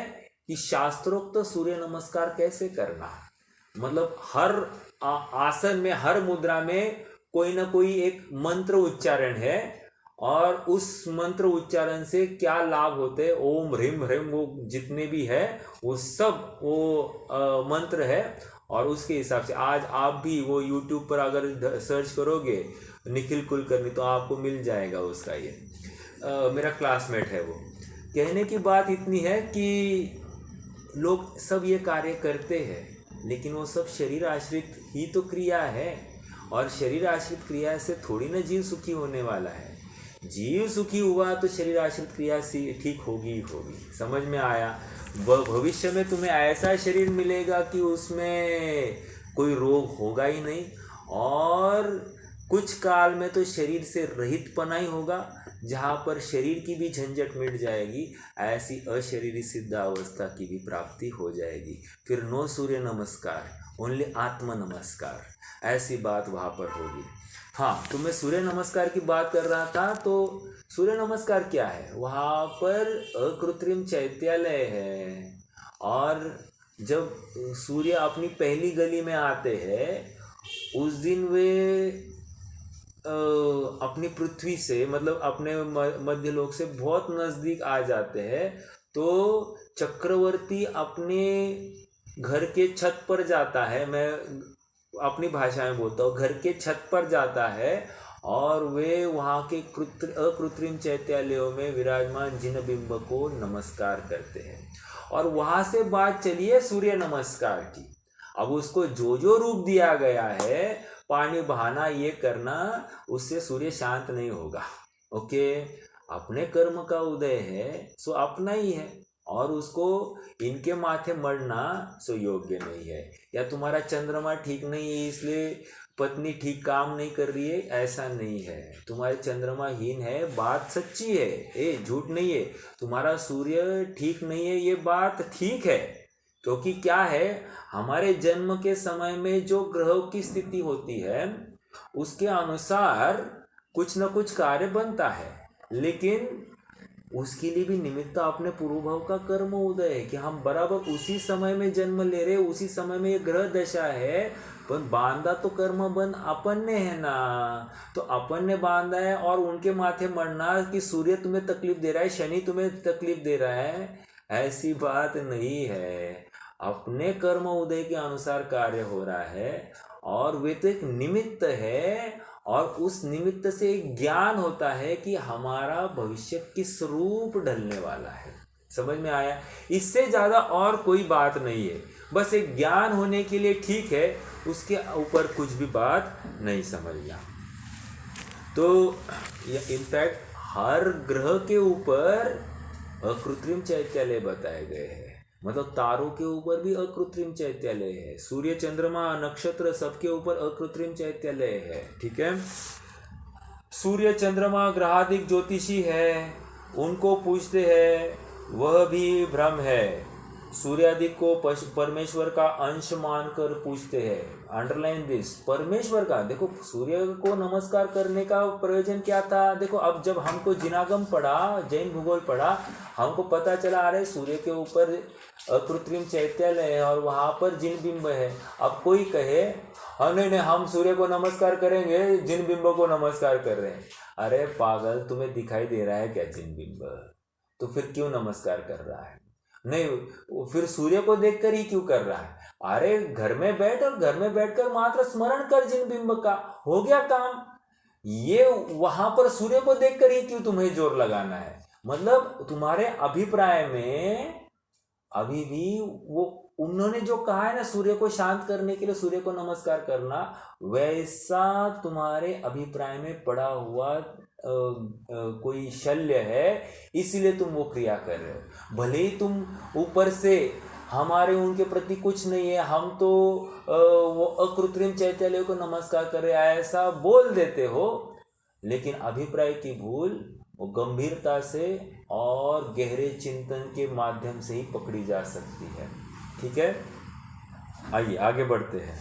कि शास्त्रोक्त सूर्य नमस्कार कैसे करना, मतलब हर आसन में, हर मुद्रा में कोई ना कोई एक मंत्र उच्चारण है, और उस मंत्र उच्चारण से क्या लाभ होते हैं, ओम ह्रीम ह्रीम, वो जितने भी है वो सब वो मंत्र है। और उसके हिसाब से आज आप भी वो YouTube पर अगर सर्च करोगे निखिल कुलकर्णी, तो आपको मिल जाएगा उसका। ये मेरा क्लासमेट है। वो कहने की बात इतनी है कि लोग सब ये कार्य करते हैं, लेकिन वो सब शरीर आश्रित ही तो क्रिया है, और शरीर आश्रित क्रिया से थोड़ी ना जीव सुखी होने वाला है। जीव सुखी हुआ तो शरीर आश्रित क्रिया से ठीक होगी ही होगी। समझ में आया? भविष्य में तुम्हें ऐसा शरीर मिलेगा कि उसमें कोई रोग होगा ही नहीं, और कुछ काल में तो शरीर से रहित पना ही होगा, जहाँ पर शरीर की भी झंझट मिट जाएगी, ऐसी अशरीरी सिद्ध अवस्था की भी प्राप्ति हो जाएगी। फिर नो सूर्य नमस्कार, ओनली आत्म नमस्कार, ऐसी बात वहाँ पर होगी। हाँ, तो मैं सूर्य नमस्कार की बात कर रहा था। तो सूर्य नमस्कार क्या है? वहाँ पर अकृत्रिम चैत्यालय है, और जब सूर्य अपनी पहली गली में आते हैं, उस दिन वे अपनी पृथ्वी से, मतलब अपने मध्यलोक से बहुत नज़दीक आ जाते हैं। तो चक्रवर्ती अपने घर के छत पर जाता है, मैं अपनी भाषा में बोलता हूँ, घर के छत पर जाता है, और वे वहाँ के अकृत्रिम चैत्यालयों में विराजमान जिन बिंब को नमस्कार करते हैं। और वहाँ से बात चली है सूर्य नमस्कार की। अब उसको जो जो रूप दिया गया है, पानी बहाना, ये करना, उससे सूर्य शांत नहीं होगा। ओके, अपने कर्म का उदय है सो अपना ही है, और उसको इनके माथे मरना सो योग्य नहीं है। या तुम्हारा चंद्रमा ठीक नहीं है इसलिए पत्नी ठीक काम नहीं कर रही है, ऐसा नहीं है। तुम्हारे चंद्रमा हीन है, बात सच्ची है, ये झूठ नहीं है। तुम्हारा सूर्य ठीक नहीं है, ये बात ठीक है। क्योंकि क्या है, हमारे जन्म के समय में जो ग्रहों की स्थिति होती है, उसके अनुसार कुछ न कुछ कार्य बनता है, लेकिन उसके लिए भी निमित्त अपने पूर्वभाव का कर्म उदय है कि हम बराबर उसी समय में जन्म ले रहे, उसी समय में ये ग्रह दशा है। पर बांधा तो कर्म बंध अपन ने है ना, तो अपन ने बांधा है, और उनके माथे मरना कि सूर्य तुम्हें तकलीफ दे रहा है, शनि तुम्हें तकलीफ दे रहा है, ऐसी बात नहीं है। अपने कर्म उदय के अनुसार कार्य हो रहा है, और वे तो एक निमित्त है, और उस निमित्त से एक ज्ञान होता है कि हमारा भविष्य किस रूप ढलने वाला है। समझ में आया? इससे ज़्यादा और कोई बात नहीं है, बस एक ज्ञान होने के लिए ठीक है, उसके ऊपर कुछ भी बात नहीं समझना। तो इनफैक्ट हर ग्रह के ऊपर अकृत्रिम चैत्यालय बताए गए हैं। मतलब तारों के ऊपर भी अकृत्रिम चैत्यालय है, सूर्य चंद्रमा नक्षत्र सबके ऊपर अकृत्रिम चैत्यालय है। ठीक है, सूर्य चंद्रमा ग्रहादिक ज्योतिषी है, उनको पूछते हैं, वह भी भ्रम है। सूर्यादिक को परमेश्वर का अंश मानकर पूछते हैं। अंडरलाइन दिस, परमेश्वर का। देखो सूर्य को नमस्कार करने का प्रयोजन क्या था? देखो अब जब हमको जिनागम पढ़ा, जैन भूगोल पढ़ा, हमको पता चला अरे सूर्य के ऊपर अकृत्रिम चैत्यालय है और वहाँ पर जिन बिंब है। अब कोई कहे हाँ नहीं नहीं हम सूर्य को नमस्कार करेंगे, जिन बिंब को नमस्कार कर रहे हैं। अरे पागल, तुम्हें दिखाई दे रहा है क्या जिन बिंब? तो फिर क्यों नमस्कार कर रहा है? नहीं, फिर सूर्य को देखकर ही क्यों कर रहा है? अरे घर में बैठ और घर में बैठकर मात्र स्मरण कर जिन बिंब का, हो गया काम। ये वहां पर सूर्य को देखकर ही क्यों तुम्हें जोर लगाना है? मतलब तुम्हारे अभिप्राय में अभी भी वो उन्होंने जो कहा है ना, सूर्य को शांत करने के लिए सूर्य को नमस्कार करना, वैसा तुम्हारे अभिप्राय में पड़ा हुआ कोई शल्य है, इसीलिए तुम वो क्रिया कर रहे हो। भले ही तुम ऊपर से हमारे उनके प्रति कुछ नहीं है, हम तो वो अकृत्रिम चैत्यालय को नमस्कार कर रहे हैं ऐसा बोल देते हो, लेकिन अभिप्राय की भूल वो गंभीरता से और गहरे चिंतन के माध्यम से ही पकड़ी जा सकती है। ठीक है, आइए आगे बढ़ते हैं।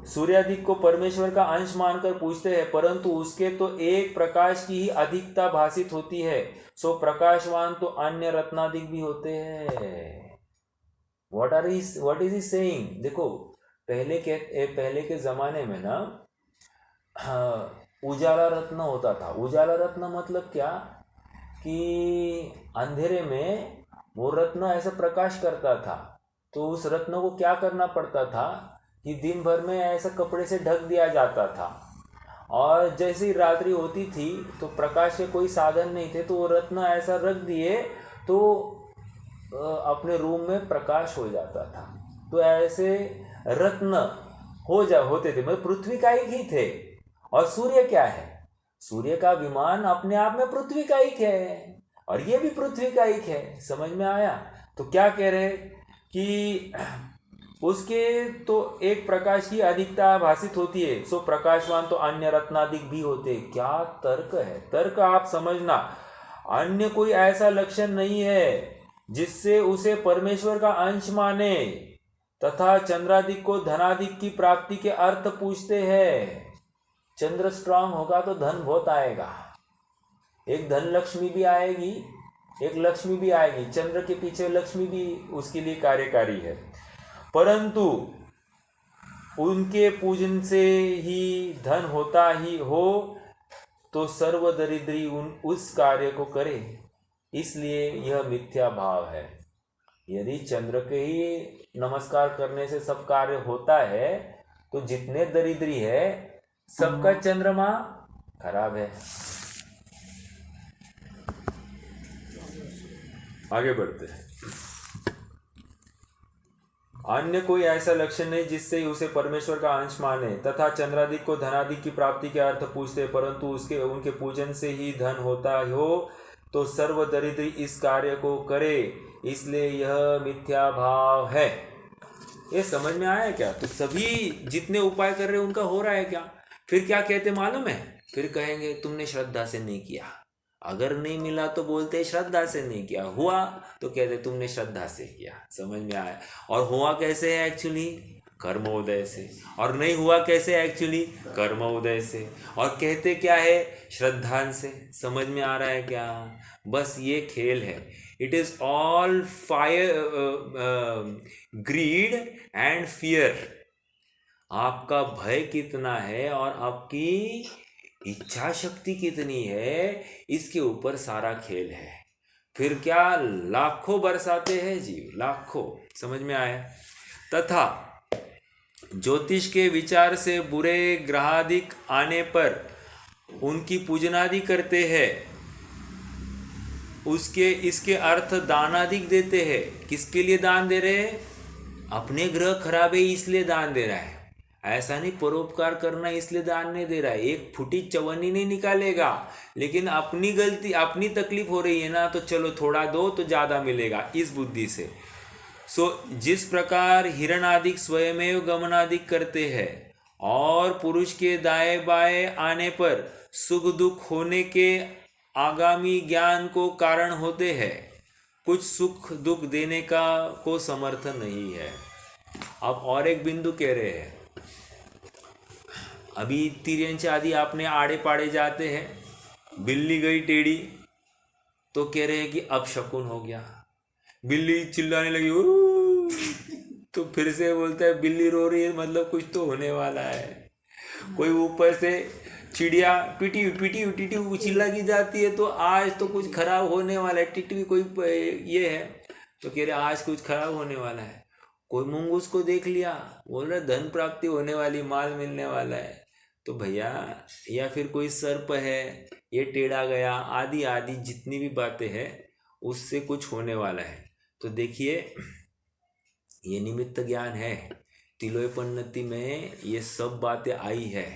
सूर्यादिक को परमेश्वर का अंश मानकर पूछते हैं, परंतु उसके तो एक प्रकाश की ही अधिकता भासित होती है, सो प्रकाशवान तो अन्य रत्नादिक भी होते हैं। What is he saying? देखो पहले के जमाने में ना उजाला रत्न होता था। उजाला रत्न मतलब क्या कि अंधेरे में वो रत्न ऐसा प्रकाश करता था, तो उस रत्न को क्या करना पड़ता था कि दिन भर में ऐसा कपड़े से ढक दिया जाता था, और जैसे ही रात्रि होती थी तो प्रकाश के कोई साधन नहीं थे, तो वो रत्न ऐसा रख दिए तो अपने रूम में प्रकाश हो जाता था। तो ऐसे रत्न होते थे, मतलब पृथ्वी का ही थे। और सूर्य क्या है? सूर्य का विमान अपने आप में पृथ्वी का एक है, और ये भी पृथ्वी का एक है। समझ में आया? तो क्या कह रहे कि उसके तो एक प्रकाश की अधिकता भासित होती है, सो प्रकाशवान तो अन्य रत्नादिक भी होते। क्या तर्क है? तर्क आप समझना, अन्य कोई ऐसा लक्षण नहीं है जिससे उसे परमेश्वर का अंश माने, तथा चंद्रादिक को धनादिक की प्राप्ति के अर्थ पूछते हैं। चंद्र स्ट्रांग होगा तो धन बहुत आएगा, एक धन लक्ष्मी भी आएगी, एक लक्ष्मी भी आएगी, चंद्र के पीछे लक्ष्मी भी उसके लिए कार्यकारी है। परंतु उनके पूजन से ही धन होता ही हो तो सर्वदरिद्री उस कार्य को करे, इसलिए यह मिथ्या भाव है। यदि चंद्र के ही नमस्कार करने से सब कार्य होता है तो जितने दरिद्री है सबका चंद्रमा खराब है। आगे बढ़ते हैं। अन्य कोई ऐसा लक्षण नहीं जिससे उसे परमेश्वर का अंश माने, तथा चंद्रादिक को धनादिक की प्राप्ति के अर्थ पूछते, परंतु उनके पूजन से ही धन होता हो तो सर्वदरिद्री इस कार्य को करे, इसलिए यह मिथ्या भाव है। ये समझ में आया क्या? तो सभी जितने उपाय कर रहे हैं उनका हो रहा है क्या? फिर क्या कहते मालूम है? फिर कहेंगे तुमने श्रद्धा से नहीं किया। अगर नहीं मिला तो बोलते श्रद्धा से नहीं किया, हुआ तो कहते तुमने श्रद्धा से किया। समझ में आया? और हुआ कैसे है एक्चुअली? कर्मोदय से। और नहीं हुआ कैसे एक्चुअली? कर्मोदय से। और कहते क्या है? श्रद्धा से। समझ में आ रहा है क्या? बस ये खेल है। It is all grid and fear. आपका भय कितना है और आपकी इच्छा शक्ति कितनी है, इसके ऊपर सारा खेल है। फिर क्या लाखों बरसाते हैं जीव, लाखों। समझ में आया? तथा ज्योतिष के विचार से बुरे ग्रहादिक आने पर उनकी पूजनादि करते हैं, इसके अर्थ दानादिक देते हैं। किसके लिए दान दे रहे हैं? अपने ग्रह खराब है इसलिए दान दे रहा है। ऐसा नहीं परोपकार करना इसलिए दान नहीं दे रहा है, एक फूटी चवन्नी नहीं निकालेगा, लेकिन अपनी गलती अपनी तकलीफ हो रही है ना, तो चलो थोड़ा दो तो ज़्यादा मिलेगा, इस बुद्धि से। जिस प्रकार हिरणादिक स्वयमेव गमनादिक करते हैं और पुरुष के दाएं बाएं आने पर सुख दुख होने के आगामी ज्ञान को कारण होते हैं, कुछ सुख दुख देने का को समर्थ नहीं है। अब और एक बिंदु कह रहे हैं, अभी तिर्यंच आदि आपने आड़े पाड़े जाते हैं, बिल्ली गई टेढ़ी तो कह रहे हैं कि अब शकुन हो गया, बिल्ली चिल्लाने लगी तो फिर से बोलता है बिल्ली रो रही है मतलब कुछ तो होने वाला है। कोई ऊपर से चिड़िया पीटी पीटी टीटी चिल्ला की जाती है तो आज तो कुछ खराब होने वाला है, टिटवी कोई ये है तो कह रहे आज कुछ खराब होने वाला है। कोई मुंगूस को देख लिया, बोल रहा धन प्राप्ति होने वाली, माल मिलने वाला है, तो भैया, या फिर कोई सर्प है ये टेढ़ा गया, आदि आदि जितनी भी बातें हैं उससे कुछ होने वाला है। तो देखिए ये निमित्त ज्ञान है, तिलोपन्नति में ये सब बातें आई है,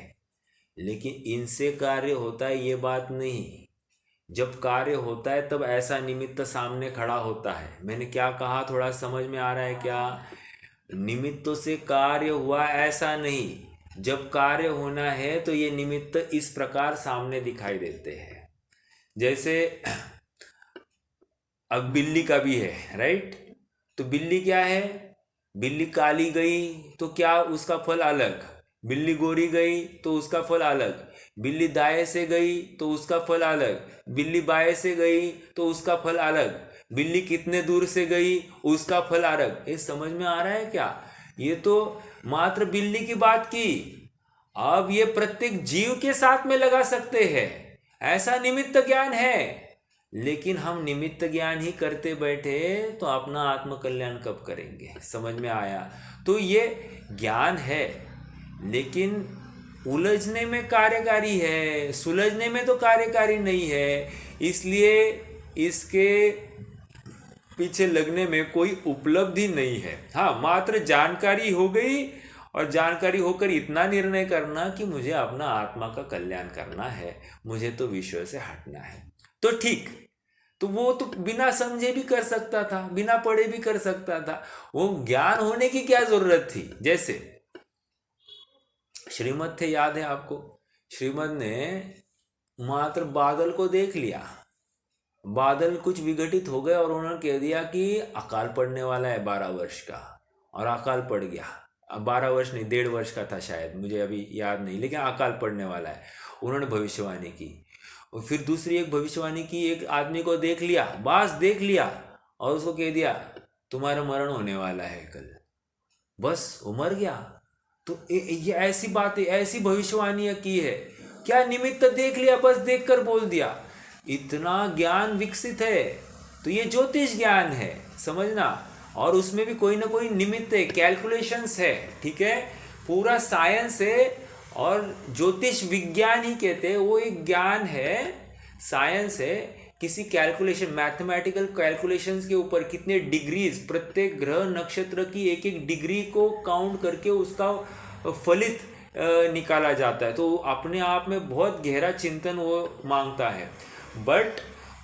लेकिन इनसे कार्य होता है ये बात नहीं। जब कार्य होता है तब ऐसा निमित्त सामने खड़ा होता है। मैंने क्या कहा, थोड़ा समझ में आ रहा है क्या? निमित्तों से कार्य हुआ ऐसा नहीं, जब कार्य होना है तो ये निमित्त इस प्रकार सामने दिखाई देते हैं। जैसे अब बिल्ली का भी है, राइट? तो बिल्ली क्या है, बिल्ली काली गई तो क्या उसका फल अलग, बिल्ली गोरी गई तो उसका फल अलग, बिल्ली दाएं से गई तो उसका फल अलग, बिल्ली बाएं से गई तो उसका फल अलग, बिल्ली कितने दूर से गई उसका फल अलग। ये समझ में आ रहा है क्या? ये तो मात्र बिल्ली की बात की, अब ये प्रत्येक जीव के साथ में लगा सकते हैं, ऐसा निमित्त ज्ञान है। लेकिन हम निमित्त ज्ञान ही करते बैठे तो अपना आत्मकल्याण कब करेंगे? समझ में आया? तो ये ज्ञान है लेकिन उलझने में कार्यकारी है, सुलझने में तो कार्यकारी नहीं है, इसलिए इसके पीछे लगने में कोई उपलब्धि नहीं है। हाँ, मात्र जानकारी हो गई और जानकारी होकर इतना निर्णय करना कि मुझे अपना आत्मा का कल्याण करना है, मुझे तो विषय से हटना है, तो ठीक। तो वो तो बिना समझे भी कर सकता था, बिना पढ़े भी कर सकता था, वो ज्ञान होने की क्या जरूरत थी? जैसे श्रीमद थे, याद है आपको? श्रीमद ने मात्र बादल को देख लिया, बादल कुछ विघटित हो गए और उन्होंने कह दिया कि अकाल पड़ने वाला है 12 वर्ष का, और अकाल पड़ गया। अब 12 वर्ष नहीं, 1.5 वर्ष का था शायद, मुझे अभी याद नहीं, लेकिन अकाल पड़ने वाला है, उन्होंने भविष्यवाणी की। और फिर दूसरी एक भविष्यवाणी की, एक आदमी को देख लिया, बस देख लिया, और उसको कह दिया तुम्हारा मरण होने वाला है कल, बस वो मर गया। तो ये ऐसी बातें, ऐसी भविष्यवाणियां की है, क्या निमित्त देख लिया, बस देखकर बोल दिया, इतना ज्ञान विकसित है। तो ये ज्योतिष ज्ञान है, समझना, और उसमें भी कोई ना कोई निमित्त है, कैलकुलेशंस है, ठीक है, पूरा साइंस है। और ज्योतिष विज्ञान ही कहते हैं, वो एक ज्ञान है, साइंस है, किसी कैलकुलेशन, मैथमेटिकल कैलकुलेशंस के ऊपर कितने डिग्रीज, प्रत्येक ग्रह नक्षत्र की एक एक डिग्री को काउंट करके उसका फलित निकाला जाता है। तो अपने आप में बहुत गहरा चिंतन वो मांगता है, बट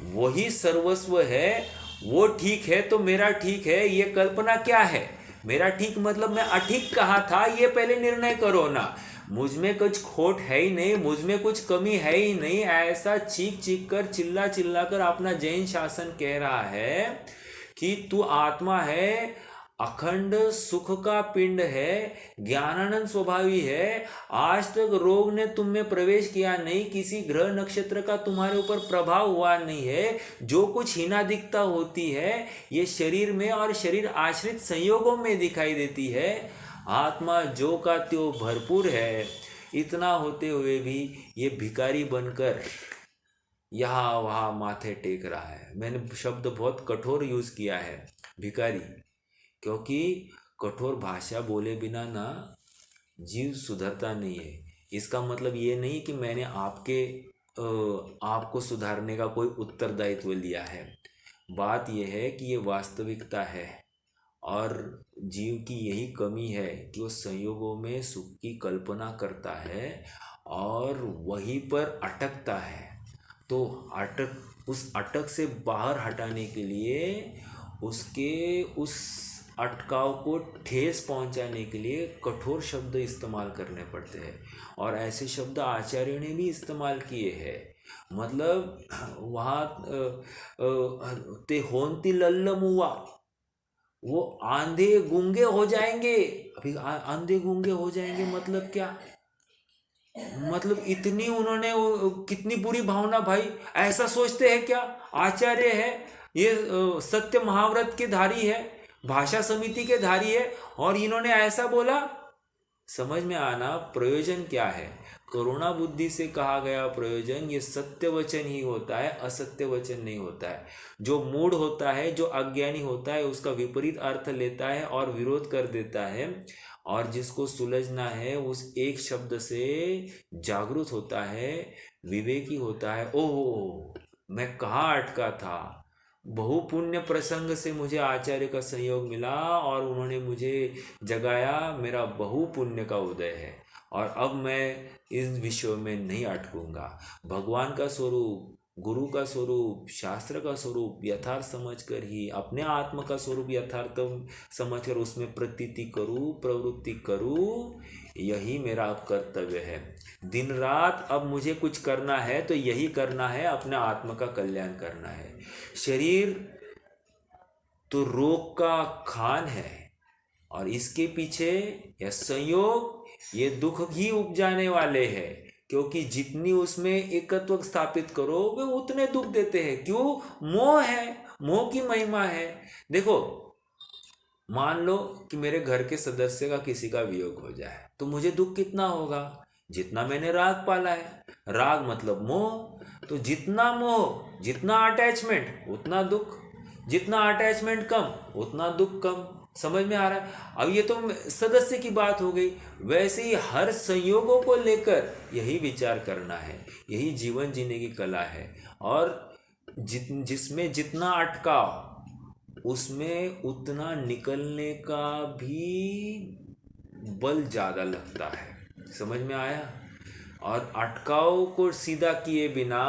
वही सर्वस्व है, वो ठीक है तो मेरा ठीक है, ये कल्पना क्या है? मेरा ठीक मतलब मैं अठीक कहा था, ये पहले निर्णय करो ना। मुझ में कुछ खोट है ही नहीं, मुझ में कुछ कमी है ही नहीं, ऐसा चीख चीख कर, चिल्ला चिल्ला कर अपना जैन शासन कह रहा है कि तू आत्मा है, अखंड सुख का पिंड है, ज्ञानानंद स्वभावी है, आज तक रोग ने तुम में प्रवेश किया नहीं, किसी ग्रह नक्षत्र का तुम्हारे ऊपर प्रभाव हुआ नहीं है, जो कुछ हीनादिकता होती है ये शरीर में और शरीर आश्रित संयोगों में दिखाई देती है, आत्मा जो का त्यो भरपूर है। इतना होते हुए भी ये भिखारी बनकर यहाँ वहाँ माथे टेक रहा है। मैंने शब्द बहुत कठोर यूज़ किया है, भिखारी, क्योंकि कठोर भाषा बोले बिना ना जीव सुधरता नहीं है। इसका मतलब ये नहीं कि मैंने आपको सुधारने का कोई उत्तरदायित्व लिया है, बात यह है कि ये वास्तविकता है और जीव की यही कमी है कि वो संयोगों में सुख की कल्पना करता है और वहीं पर अटकता है। तो उस अटक से बाहर हटाने के लिए उसके उस अटकाव को ठेस पहुंचाने के लिए कठोर शब्द इस्तेमाल करने पड़ते हैं। और ऐसे शब्द आचार्य ने भी इस्तेमाल किए हैं। मतलब वहाँ ते होंती लल्लम हुआ, वो आंधे गूंगे हो जाएंगे। अभी आंधे गूंगे हो जाएंगे मतलब क्या? मतलब इतनी उन्होंने कितनी बुरी भावना भाई, ऐसा सोचते हैं क्या? आचार्य है ये, सत्य महाव्रत के धारी है, भाषा समिति के धारी है, और इन्होंने ऐसा बोला। समझ में आना प्रयोजन क्या है। करुणा बुद्धि से कहा गया प्रयोजन ये सत्य वचन ही होता है, असत्य वचन नहीं होता है। जो मूढ़ होता है, जो अज्ञानी होता है, उसका विपरीत अर्थ लेता है और विरोध कर देता है। और जिसको सुलझना है उस एक शब्द से जागरूक होता है, विवेकी होता है। ओह, मैं कहाँ अटका था। बहु पुण्य प्रसंग से मुझे आचार्य का सहयोग मिला और उन्होंने मुझे जगाया। मेरा बहु पुण्य का उदय है और अब मैं इस विषय में नहीं अटकूंगा। भगवान का स्वरूप, गुरु का स्वरूप, शास्त्र का स्वरूप यथार्थ समझकर ही, अपने आत्मा का स्वरूप यथार्थ समझकर उसमें प्रतीति करूँ, प्रवृत्ति करूँ, यही मेरा अब कर्तव्य है। दिन रात अब मुझे कुछ करना है तो यही करना है, अपने आत्मा का कल्याण करना है। शरीर तो रोग का खान है और इसके पीछे यह संयोग, ये दुख ही उपजाने वाले हैं। क्योंकि जितनी उसमें एकत्व स्थापित करो वे उतने दुख देते हैं। क्यों? मोह है, मोह की महिमा है। देखो, मान लो कि मेरे घर के सदस्य का किसी का वियोग हो जाए तो मुझे दुख कितना होगा? जितना मैंने राग पाला है। राग मतलब मोह, तो जितना मोह, जितना अटैचमेंट उतना दुख, जितना अटैचमेंट कम उतना दुख कम। समझ में आ रहा है? अब ये तो सदस्य की बात हो गई। वैसे ही हर संयोगों को लेकर यही विचार करना है, यही जीवन जीने की कला है। और जिसमें जितना अटकाव उसमें उतना निकलने का भी बल ज़्यादा लगता है। समझ में आया? और अटकाव को सीधा किए बिना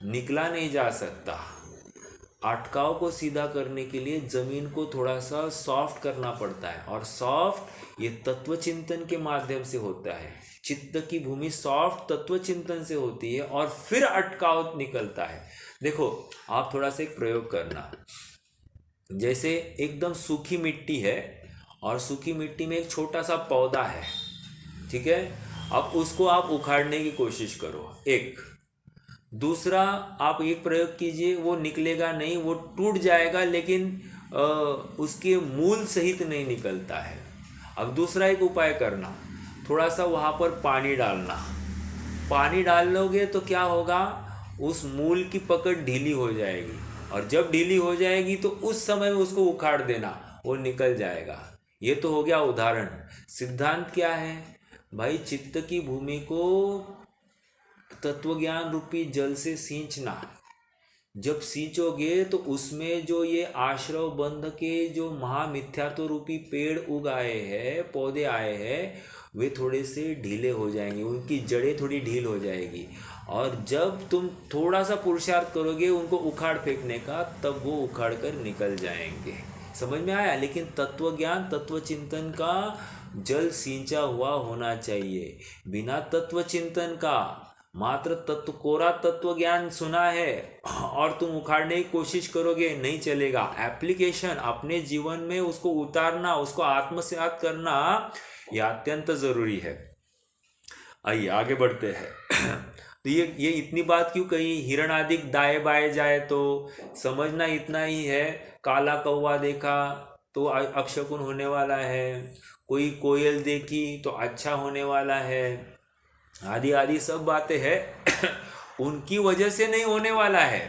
निकला नहीं जा सकता। अटकाव को सीधा करने के लिए जमीन को थोड़ा सा सॉफ्ट करना पड़ता है, और सॉफ्ट ये तत्व चिंतन के माध्यम से होता है। चित्त की भूमि सॉफ्ट तत्व चिंतन से होती है और फिर अटकाव निकलता है। देखो, आप थोड़ा सा एक प्रयोग करना। जैसे एकदम सूखी मिट्टी है और सूखी मिट्टी में एक छोटा सा पौधा है, ठीक है? अब उसको आप उखाड़ने की कोशिश करो। एक दूसरा आप एक प्रयोग कीजिए, वो निकलेगा नहीं, वो टूट जाएगा, लेकिन उसके मूल सहित नहीं निकलता है। अब दूसरा एक उपाय करना, थोड़ा सा वहाँ पर पानी डालना। पानी डालोगे तो क्या होगा? उस मूल की पकड़ ढीली हो जाएगी, और जब ढीली हो जाएगी तो उस समय में उसको उखाड़ देना, वो निकल जाएगा। ये तो हो गया उदाहरण। सिद्धांत क्या है भाई? चित्त की भूमि को तत्वज्ञान रूपी जल से सींचना। जब सींचोगे तो उसमें जो ये आश्रव बंध के जो महामिथ्यात्व रूपी पेड़ उग आए हैं, पौधे आए हैं, वे थोड़े से ढीले हो जाएंगे, उनकी जड़ें थोड़ी ढील हो जाएगी। और जब तुम थोड़ा सा पुरुषार्थ करोगे उनको उखाड़ फेंकने का, तब वो उखाड़ कर निकल जाएंगे। समझ में आया? लेकिन तत्वज्ञान, तत्व चिंतन का जल सींचा हुआ होना चाहिए। बिना तत्व चिंतन का मात्र कोरा तत्व ज्ञान सुना है और तुम उखाड़ने की कोशिश करोगे, नहीं चलेगा। एप्लीकेशन, अपने जीवन में उसको उतारना, उसको आत्मसात करना, यह अत्यंत जरूरी है। आइए आगे बढ़ते हैं। तो ये इतनी बात क्यों कही? हिरण आदि दाए बाए जाए तो समझना इतना ही है। काला कौवा देखा तो अपशकुन होने वाला है, कोई कोयल देखी तो अच्छा होने वाला है, आदि आदि सब बातें हैं। उनकी वजह से नहीं होने वाला है,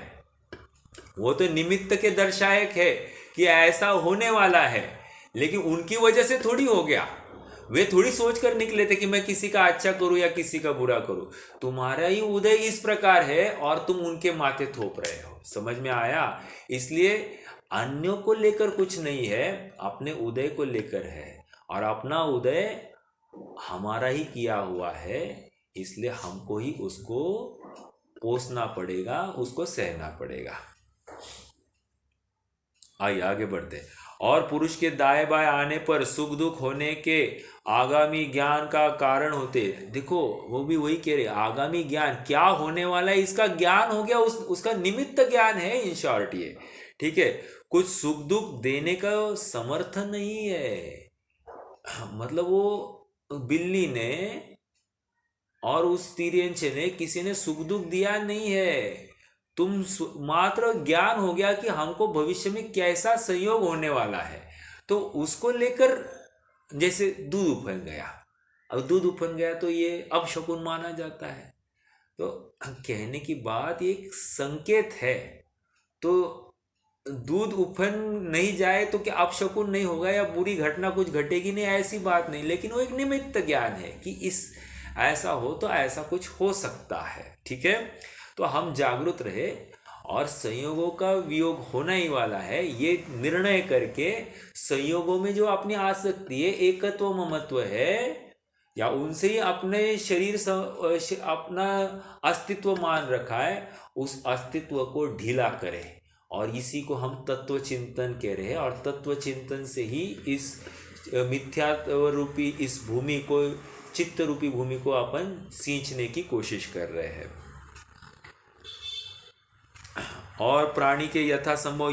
वो तो निमित्त के दर्शायक है कि ऐसा होने वाला है, लेकिन उनकी वजह से थोड़ी हो गया। वे थोड़ी सोच कर निकले थे कि मैं किसी का अच्छा करूं या किसी का बुरा करूं। तुम्हारा ही उदय इस प्रकार है और तुम उनके माथे थोप रहे हो। समझ में आया? इसलिए अन्यों को लेकर कुछ नहीं है, अपने उदय को लेकर है। और अपना उदय हमारा ही किया हुआ है, इसलिए हमको ही उसको पोसना पड़ेगा, उसको सहना पड़ेगा। आइए आगे बढ़ते हैं। और पुरुष के दाएं बाएं आने पर सुख दुख होने के आगामी ज्ञान का कारण होते। देखो वो भी वही कह रहे, आगामी ज्ञान क्या होने वाला है इसका ज्ञान हो गया, उसका निमित्त ज्ञान है इन शॉर्ट ये। ठीक है, कुछ सुख दुख देने का समर्थन नहीं है। मतलब वो बिल्ली ने और उस तिर्यंच ने किसी ने सुख दुख दिया नहीं है। मात्र ज्ञान हो गया कि हमको भविष्य में कैसा संयोग होने वाला है, तो उसको लेकर जैसे दूध उफन गया, अब दूध उफन गया तो ये अपशकुन माना जाता है। तो कहने की बात ये एक संकेत है, तो दूध उफन नहीं जाए तो क्या अपशकुन नहीं होगा या बुरी घटना कुछ घटेगी नहीं, ऐसी बात नहीं, लेकिन वो एक निमित्त ज्ञान है कि इस ऐसा हो तो ऐसा कुछ हो सकता है। ठीक है, तो हम जागरूक रहे और संयोगों का वियोग होना ही वाला है, ये निर्णय करके संयोगों में जो अपनी आसक्ति है, एकत्व ममत्व है, या उनसे ही अपने शरीर अपना अस्तित्व मान रखा है, उस अस्तित्व को ढीला करें। और इसी को हम तत्व चिंतन कह रहे हैं, और तत्व चिंतन से ही इस मिथ्यात्व रूपी इस भूमि को, चित्त रूपी भूमि को अपन सींचने की कोशिश कर रहे हैं। और प्राणी के यथासंभव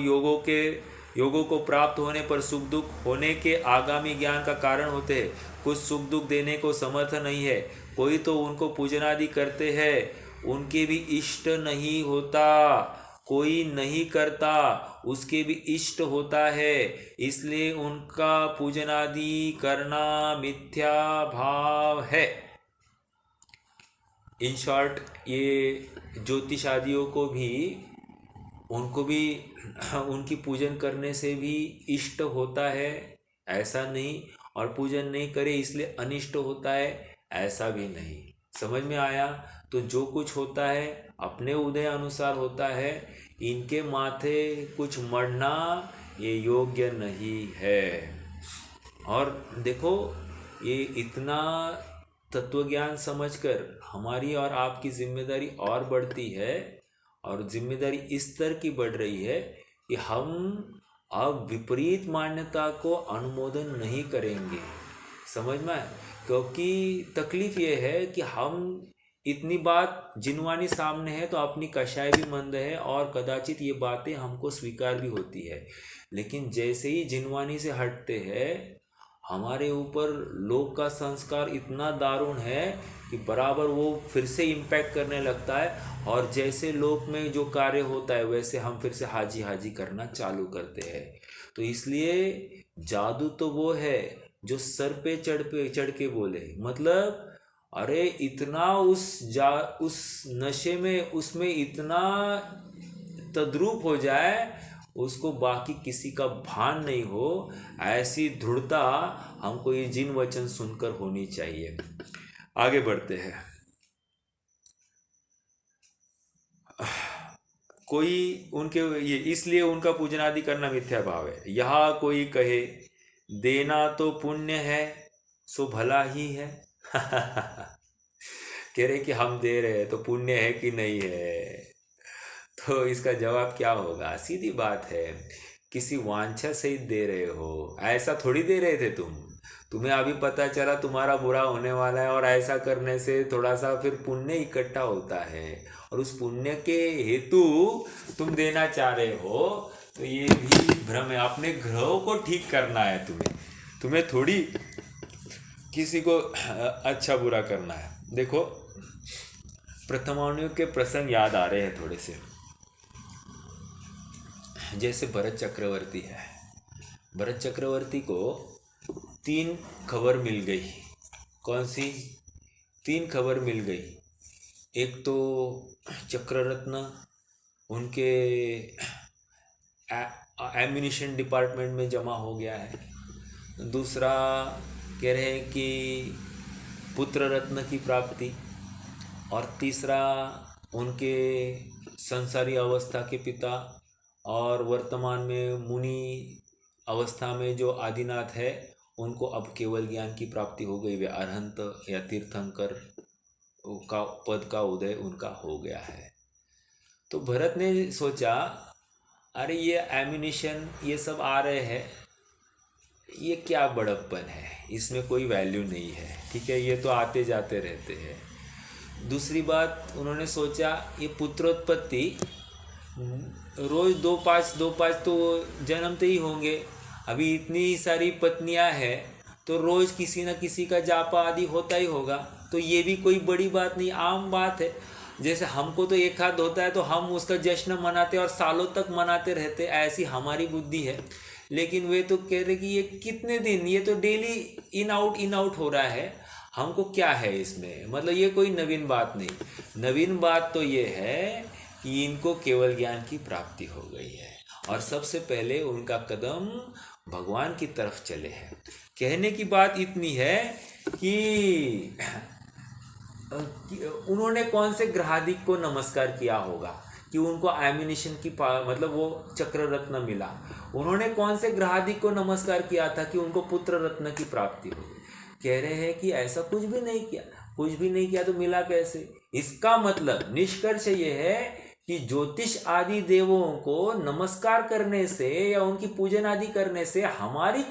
योगों को प्राप्त होने पर सुख दुख होने के आगामी ज्ञान का कारण होते हैं। कुछ सुख दुख देने को समर्थ नहीं है, कोई तो उनको पूजनादि करते हैं, उनके भी इष्ट नहीं होता, कोई नहीं करता उसके भी इष्ट होता है, इसलिए उनका पूजनादि करना मिथ्या भाव है। इन शॉर्ट ये ज्योतिष आदियों को भी, उनको भी उनकी पूजन करने से भी इष्ट होता है ऐसा नहीं, और पूजन नहीं करे इसलिए अनिष्ट होता है ऐसा भी नहीं। समझ में आया? तो जो कुछ होता है अपने उदय अनुसार होता है, इनके माथे कुछ मढ़ना ये योग्य नहीं है। और देखो ये इतना तत्वज्ञान समझकर हमारी और आपकी जिम्मेदारी और बढ़ती है, और जिम्मेदारी इस स्तर की बढ़ रही है कि हम अब विपरीत मान्यता को अनुमोदन नहीं करेंगे। समझ में? क्योंकि तकलीफ ये है कि हम इतनी बात जिनवानी सामने है तो अपनी कषाय भी मंद है, और कदाचित ये बातें हमको स्वीकार भी होती है, लेकिन जैसे ही जिनवानी से हटते हैं हमारे ऊपर लोक का संस्कार इतना दारुण है कि बराबर वो फिर से इम्पैक्ट करने लगता है, और जैसे लोक में जो कार्य होता है वैसे हम फिर से हाजी हाजी करना चालू करते हैं। तो इसलिए जादू तो वो है जो सर पे चढ़ के बोले, मतलब अरे इतना उस नशे में उसमें इतना तद्रूप हो जाए, उसको बाकी किसी का भान नहीं हो, ऐसी दृढ़ता हमको ये जिन वचन सुनकर होनी चाहिए। आगे बढ़ते हैं। कोई उनके ये इसलिए उनका पूजन आदि करना मिथ्या भाव है। यहाँ कोई कहे देना तो पुण्य है सो भला ही है कह रहे कि हम दे रहे हैं तो पुण्य है कि नहीं है, तो इसका जवाब क्या होगा? सीधी बात है, किसी वांछा सहित दे रहे हो, ऐसा थोड़ी दे रहे थे तुम्हें अभी पता चला तुम्हारा बुरा होने वाला है, और ऐसा करने से थोड़ा सा फिर पुण्य इकट्ठा होता है, और उस पुण्य के हेतु तुम देना चाह रहे हो, तो ये भी भ्रम है। अपने ग्रहों को ठीक करना है तुम्हें थोड़ी किसी को अच्छा बुरा करना है। देखो प्रथमानुयोग के प्रसंग याद आ रहे हैं थोड़े से। जैसे भरत चक्रवर्ती है, भरत चक्रवर्ती को 3 खबर मिल गई। कौन सी 3 खबर मिल गई? एक तो चक्ररत्न उनके एम्यूनिशन डिपार्टमेंट में जमा हो गया है, दूसरा कह रहे हैं कि पुत्र रत्न की प्राप्ति, और तीसरा उनके संसारी अवस्था के पिता और वर्तमान में मुनि अवस्था में जो आदिनाथ है उनको अब केवल ज्ञान की प्राप्ति हो गई, वे अरहंत या तीर्थंकर का पद का उदय उनका हो गया है। तो भरत ने सोचा अरे ये एम्यूनिशन ये सब आ रहे हैं, ये क्या बड़प्पन है, इसमें कोई वैल्यू नहीं है, ठीक है, ये तो आते जाते रहते हैं। दूसरी बात उन्होंने सोचा ये पुत्रोत्पत्ति रोज दो पाँच तो जन्मते ही होंगे, अभी इतनी सारी पत्नियां हैं तो रोज किसी न किसी का जापा आदि होता ही होगा, तो ये भी कोई बड़ी बात नहीं, आम बात है। जैसे हमको तो एक हाथ होता है तो हम उसका जश्न मनाते और सालों तक मनाते रहते, ऐसी हमारी बुद्धि है। लेकिन वे तो कह रहे कि ये कितने दिन, ये तो डेली इन आउट हो रहा है, हमको क्या है इसमें, मतलब ये कोई नवीन बात नहीं। नवीन बात तो ये है कि इनको केवल ज्ञान की प्राप्ति हो गई है और सबसे पहले उनका कदम भगवान की तरफ चले हैं। कहने की बात इतनी है कि उन्होंने कौन से ग्रहादिक को नमस्कार किया होगा कि उनको एम्यूनिशन की मतलब वो चक्र रत्न मिला, उन्होंने कौन से ग्रहादिक को नमस्कार किया था कि उनको पुत्र रत्न की प्राप्ति हो गई। कह रहे हैं कि ऐसा कुछ भी नहीं किया, कुछ भी नहीं किया तो मिला कैसे। इसका मतलब निष्कर्ष ये है कि ज्योतिष आदि देवों को नमस्कार करने से या उनकी पूजन आदि करने से हमारा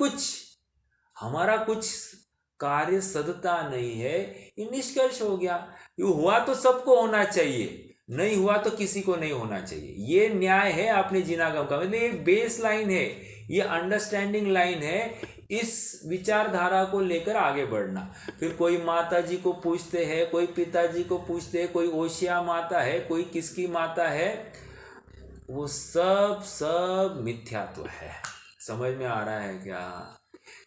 कुछ कार्य सदता नहीं है, ये निष्कर्ष हो गया। ये हुआ तो सबको होना चाहिए, नहीं हुआ तो किसी को नहीं होना चाहिए, ये न्याय है अपने जिनागम का, मतलब ये बेस लाइन है, ये अंडरस्टैंडिंग लाइन है। इस विचारधारा को लेकर आगे बढ़ना। फिर कोई माता जी को पूछते हैं, कोई पिताजी को पूछते हैं, कोई ओशिया माता है, कोई किसकी माता है, वो सब मिथ्यात्व है। समझ में आ रहा है क्या?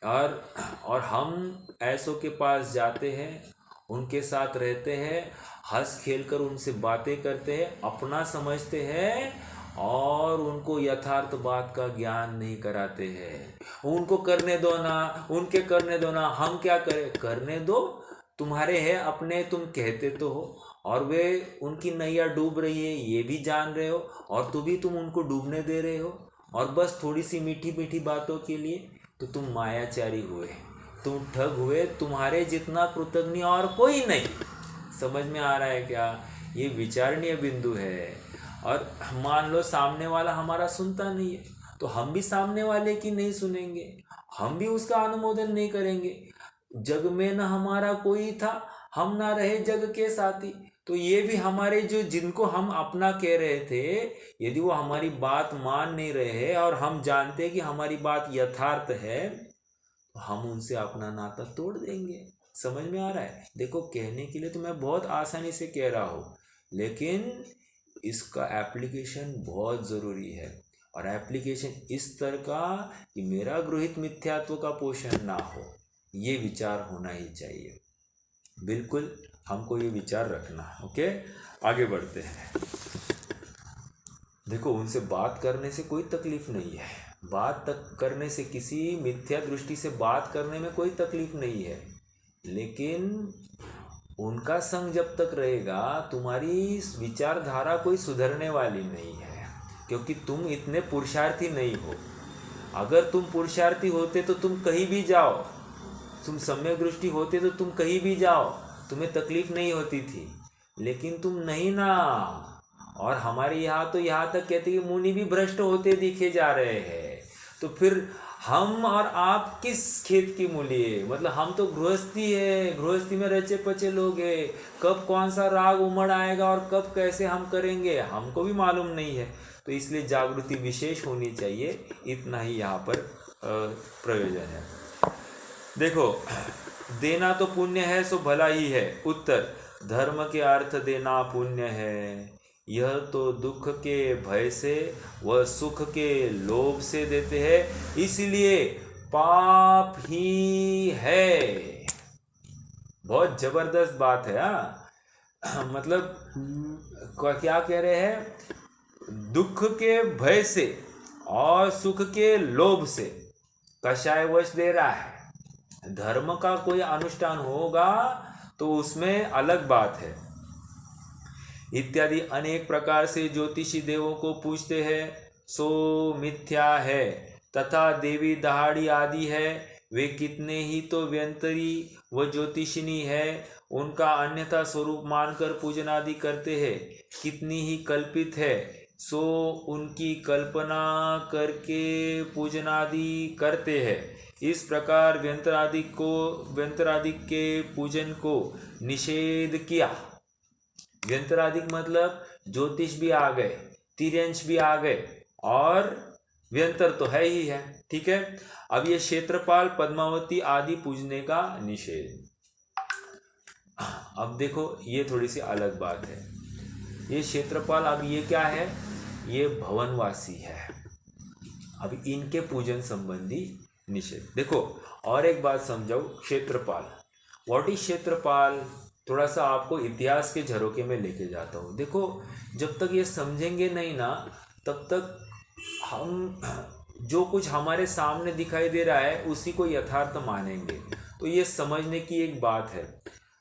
और हम ऐसों के पास जाते हैं, उनके साथ रहते हैं, हंस खेल कर उनसे बातें करते हैं, अपना समझते हैं और उनको यथार्थ बात का ज्ञान नहीं कराते हैं। उनको करने दो ना, उनके करने दो ना, हम क्या करें, करने दो, तुम्हारे हैं अपने, तुम कहते तो हो, और वे उनकी नैया डूब रही है ये भी जान रहे हो, और तुम उनको डूबने दे रहे हो, और बस थोड़ी सी मीठी मीठी बातों के लिए तो तुम मायाचारी हुए, तुम ठग हुए, तुम्हारे जितना कृतज्ञ और कोई नहीं। समझ में आ रहा है क्या? ये विचारणीय बिंदु है। और मान लो सामने वाला हमारा सुनता नहीं है तो हम भी सामने वाले की नहीं सुनेंगे, हम भी उसका अनुमोदन नहीं करेंगे। जग में न हमारा कोई था, हम ना रहे जग के साथी। तो ये भी हमारे जो जिनको हम अपना कह रहे थे, यदि वो हमारी बात मान नहीं रहे हैं और हम जानते हैं कि हमारी बात यथार्थ है, तो हम उनसे अपना नाता तोड़ देंगे। समझ में आ रहा है? देखो, कहने के लिए तो मैं बहुत आसानी से कह रहा हूँ, लेकिन इसका एप्लीकेशन बहुत ज़रूरी है। और एप्लीकेशन इस तरह का कि मेरा गृहित मिथ्यात्व का पोषण ना हो, ये विचार होना ही चाहिए। बिल्कुल हमको ये विचार रखना। ओके, आगे बढ़ते हैं। देखो, उनसे बात करने से कोई तकलीफ नहीं है, बात तक करने से, किसी मिथ्या दृष्टि से बात करने में कोई तकलीफ नहीं है, लेकिन उनका संग जब तक रहेगा तुम्हारी विचारधारा कोई सुधरने वाली नहीं है, क्योंकि तुम इतने पुरुषार्थी नहीं हो। अगर तुम पुरुषार्थी होते तो तुम कहीं भी जाओ, तुम सम्यक दृष्टि होते तो तुम कहीं भी जाओ, तुम्हें तकलीफ नहीं होती थी, लेकिन तुम नहीं ना। और हमारे यहाँ तो यहाँ तक कहते हैं कि मुनि भी भ्रष्ट होते दिखे जा रहे हैं। तो फिर हम और आप किस खेत की मूली है? मतलब हम तो गृहस्थी है, गृहस्थी में रचे पचे लोग हैं, कब कौन सा राग उमड़ आएगा और कब कैसे हम करेंगे हमको भी मालूम नहीं है। तो इसलिए जागृति विशेष होनी चाहिए, इतना ही यहाँ पर प्रयोजन है। देखो, देना तो पुण्य है सो भला ही है। उत्तर, धर्म के अर्थ देना पुण्य है, यह तो दुख के भय से व सुख के लोभ से देते हैं, इसलिए पाप ही है। बहुत जबरदस्त बात है। मतलब क्या कह रहे हैं? दुख के भय से और सुख के लोभ से कषायवश दे रहा है। धर्म का कोई अनुष्ठान होगा तो उसमें अलग बात है। इत्यादि अनेक प्रकार से ज्योतिषी देवों को पूछते हैं, सो मिथ्या है, तथा देवी दहाड़ी आदि है, वे कितने ही तो व्यंतरी व ज्योतिषिनी है, उनका अन्यथा स्वरूप मानकर पूजन आदि करते हैं। कितनी ही कल्पित है, सो उनकी कल्पना करके पूजन आदि करते हैं। इस प्रकार व्यंतरादि के पूजन को निषेध किया। व्यंतरादि मतलब ज्योतिष भी आ गए, तिर्यंश भी आ गए, और व्यंतर तो है ही है। ठीक है। अब ये क्षेत्रपाल पद्मावती आदि पूजने का निषेध। अब देखो ये थोड़ी सी अलग बात है। ये क्षेत्रपाल, अब ये क्या है, ये भवनवासी है। अब इनके पूजन संबंधी निषेध। देखो और एक बात समझाओ, क्षेत्रपाल, व्हाट इज क्षेत्रपाल। थोड़ा सा आपको इतिहास के झरोके में लेके जाता हूँ। देखो जब तक ये समझेंगे नहीं ना, तब तक हम जो कुछ हमारे सामने दिखाई दे रहा है उसी को यथार्थ मानेंगे। तो ये समझने की एक बात है।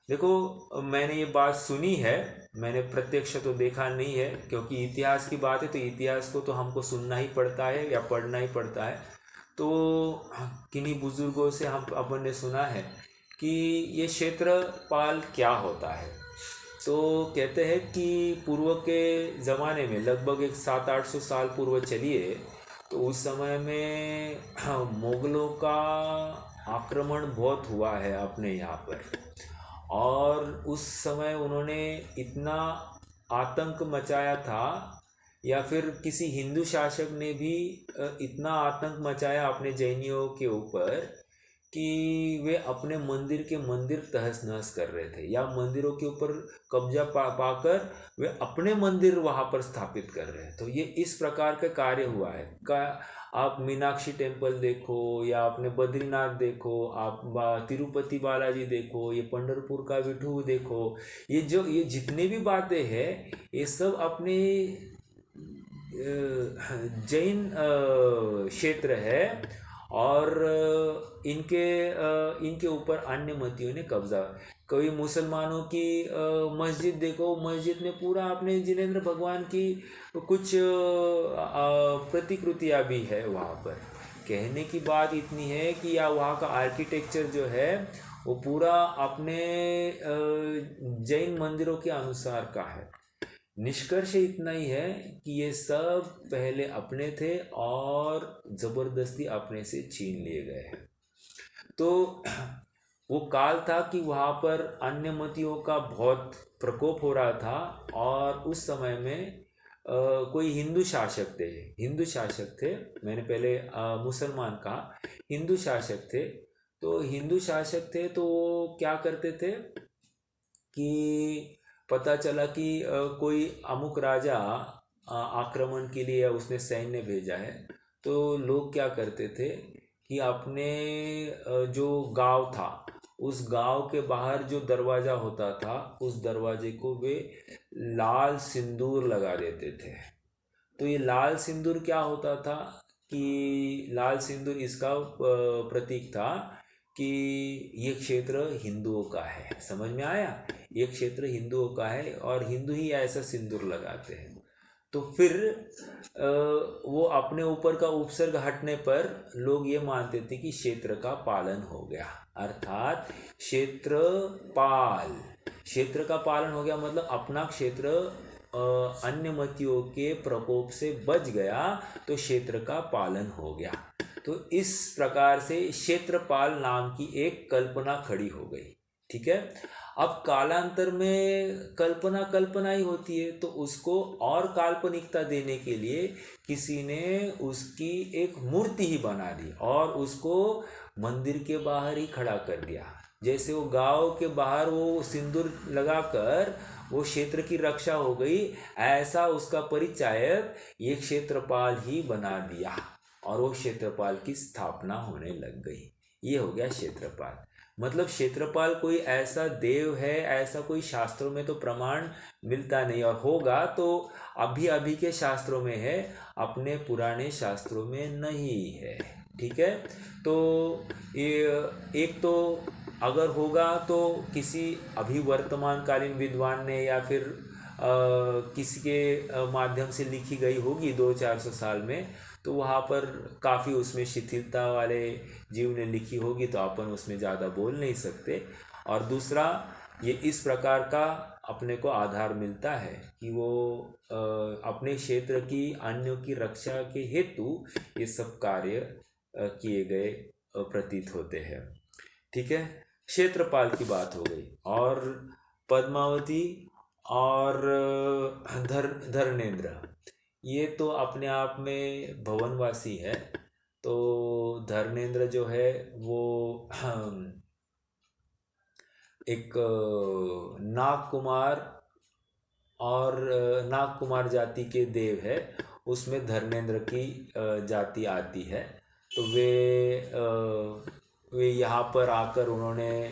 देखो मैंने ये बात सुनी है, मैंने प्रत्यक्ष तो देखा नहीं है, क्योंकि इतिहास की बात है तो इतिहास को तो हमको सुनना ही पड़ता है या पढ़ना ही पड़ता है। तो किन्हीं बुजुर्गों से हम अपन ने सुना है कि ये क्षेत्रपाल क्या होता है। तो कहते हैं कि पूर्व के ज़माने में, लगभग एक 700-800 साल पूर्व चलिए, तो उस समय में मुगलों का आक्रमण बहुत हुआ है अपने यहाँ पर। और उस समय उन्होंने इतना आतंक मचाया था, या फिर किसी हिंदू शासक ने भी इतना आतंक मचाया अपने जैनियों के ऊपर कि वे अपने मंदिर के मंदिर तहस नहस कर रहे थे, या मंदिरों के ऊपर कब्जा पाकर वे अपने मंदिर वहाँ पर स्थापित कर रहे हैं। तो ये इस प्रकार का कार्य हुआ है। आप मीनाक्षी टेम्पल देखो, या अपने बद्रीनाथ देखो, आप तिरुपति बालाजी देखो, ये पंढरपुर का विठू देखो, ये जितने भी बातें हैं, ये सब अपने जैन क्षेत्र है। और इनके ऊपर अन्य मतियों ने कब्जा। कभी मुसलमानों की मस्जिद देखो, मस्जिद में पूरा अपने जिनेंद्र भगवान की कुछ प्रतिकृतियाँ भी है वहाँ पर। कहने की बात इतनी है कि या वहाँ का आर्किटेक्चर जो है वो पूरा अपने जैन मंदिरों के अनुसार का है। निष्कर्ष इतना ही है कि ये सब पहले अपने थे और जबरदस्ती अपने से छीन लिए गए हैं। तो वो काल था कि वहाँ पर अन्य मतियों का बहुत प्रकोप हो रहा था, और उस समय में कोई हिंदू शासक थे। मैंने पहले मुसलमान कहा, हिंदू शासक थे। तो हिंदू शासक थे तो वो क्या करते थे कि पता चला कि कोई अमुक राजा आक्रमण के लिए उसने सैन्य भेजा है, तो लोग क्या करते थे कि अपने जो गांव था, उस गांव के बाहर जो दरवाज़ा होता था, उस दरवाजे को वे लाल सिंदूर लगा देते थे। तो ये लाल सिंदूर क्या होता था कि लाल सिंदूर इसका प्रतीक था कि ये क्षेत्र हिंदुओं का है। समझ में आया? ये क्षेत्र हिंदुओं का है और हिंदू ही ऐसा सिंदूर लगाते हैं। तो फिर वो अपने ऊपर का उपसर्ग हटने पर लोग ये मानते थे कि क्षेत्र का पालन हो गया, अर्थात क्षेत्र का पालन हो गया, मतलब अपना क्षेत्र अन्य मतियों के प्रकोप से बच गया, तो क्षेत्र का पालन हो गया। तो इस प्रकार से क्षेत्रपाल नाम की एक कल्पना खड़ी हो गई। ठीक है। अब कालांतर में कल्पना ही होती है, तो उसको और काल्पनिकता देने के लिए किसी ने उसकी एक मूर्ति ही बना दी और उसको मंदिर के बाहर ही खड़ा कर दिया। जैसे वो गांव के बाहर वो सिंदूर लगाकर वो क्षेत्र की रक्षा हो गई, ऐसा उसका परिचायक ये क्षेत्रपाल ही बना दिया और वो क्षेत्रपाल की स्थापना होने लग गई। ये हो गया क्षेत्रपाल। मतलब क्षेत्रपाल कोई ऐसा देव है, ऐसा कोई शास्त्रों में तो प्रमाण मिलता नहीं, और होगा तो अभी के शास्त्रों में है, अपने पुराने शास्त्रों में नहीं है। ठीक है। तो ये एक तो अगर होगा तो किसी अभी वर्तमान कालीन विद्वान ने या फिर किसी के माध्यम से लिखी गई होगी 200-400 साल में, तो वहाँ पर काफ़ी उसमें शिथिलता वाले जीव ने लिखी होगी, तो अपन उसमें ज़्यादा बोल नहीं सकते। और दूसरा, ये इस प्रकार का अपने को आधार मिलता है कि वो अपने क्षेत्र की अन्यों की रक्षा के हेतु ये सब कार्य किए गए प्रतीत होते हैं। ठीक है, क्षेत्रपाल की बात हो गई। और पद्मावती और धर्मेंद्र, ये तो अपने आप में भवनवासी है। तो धर्मेंद्र जो है वो एक नाग कुमार और नाग कुमार जाति के देव है, उसमें धर्मेंद्र की जाति आती है। तो वे यहाँ पर आकर उन्होंने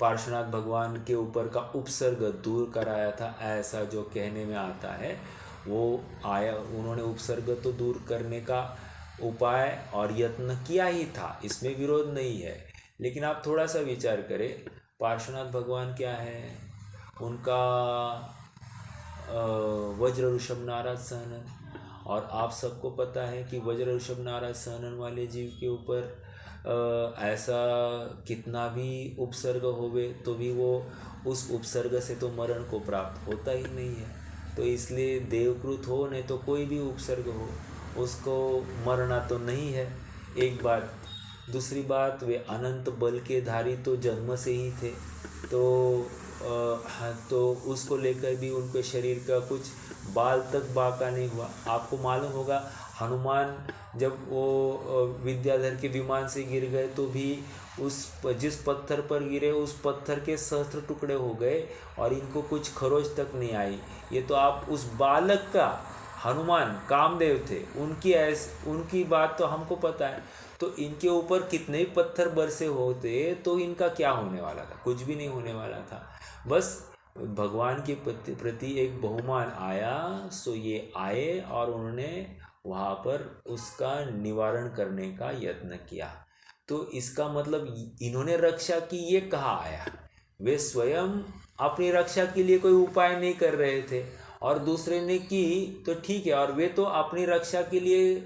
पार्श्वनाथ भगवान के ऊपर का उपसर्ग दूर कराया था, ऐसा जो कहने में आता है। वो आया, उन्होंने उपसर्ग तो दूर करने का उपाय और यत्न किया ही था, इसमें विरोध नहीं है। लेकिन आप थोड़ा सा विचार करें, पार्श्वनाथ भगवान क्या है, उनका वज्र ऋषभ नाराज सहनन, और आप सबको पता है कि वज्र ऋषभ नाराज सहनन वाले जीव के ऊपर ऐसा कितना भी उपसर्ग होवे तो भी वो उस उपसर्ग से तो मरण को प्राप्त होता ही नहीं है। तो इसलिए देवकृत हो नहीं तो कोई भी उपसर्ग हो, उसको मरना तो नहीं है, एक बात। दूसरी बात, वे अनंत बल के धारी तो जन्म से ही थे, तो उसको लेकर भी उनके शरीर का कुछ बाल तक बाका नहीं हुआ। आपको मालूम होगा, हनुमान जब वो विद्याधर के विमान से गिर गए तो भी जिस पत्थर पर गिरे उस पत्थर के सहस्त्र टुकड़े हो गए और इनको कुछ खरोच तक नहीं आई। ये तो आप उस बालक का, हनुमान कामदेव थे, उनकी बात तो हमको पता है। तो इनके ऊपर कितने ही पत्थर बरसे होते तो इनका क्या होने वाला था, कुछ भी नहीं होने वाला था। बस भगवान के प्रति एक बहुमान आया, सो ये आए और उन्होंने वहाँ पर उसका निवारण करने का यत्न किया। तो इसका मतलब इन्होंने रक्षा की, ये कहाँ आया? वे स्वयं अपनी रक्षा के लिए कोई उपाय नहीं कर रहे थे और दूसरे ने की तो ठीक है, और वे तो अपनी रक्षा के लिए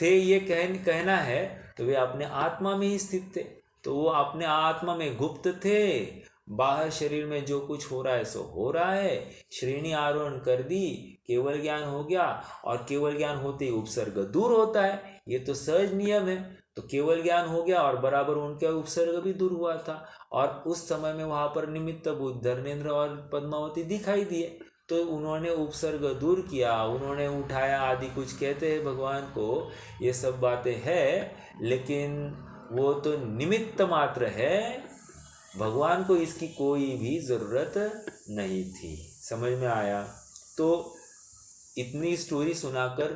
थे, ये कहना है। तो वे अपने आत्मा में ही स्थित थे, तो वो अपने आत्मा में गुप्त थे। बाहर शरीर में जो कुछ हो रहा है सो हो रहा है, श्रेणी आरोहण कर दी, केवल ज्ञान हो गया, और केवल ज्ञान होते ही उपसर्ग दूर होता है, ये तो सहज नियम है। तो केवल ज्ञान हो गया और बराबर उनका उपसर्ग भी दूर हुआ था, और उस समय में वहाँ पर निमित्त बुद्ध धर्मेंद्र और पद्मावती दिखाई दिए, तो उन्होंने उपसर्ग दूर किया, उन्होंने उठाया आदि कुछ कहते हैं भगवान को, ये सब बातें हैं, लेकिन वो तो निमित्त मात्र है, भगवान को इसकी कोई भी ज़रूरत नहीं थी। समझ में आया? तो इतनी स्टोरी सुनाकर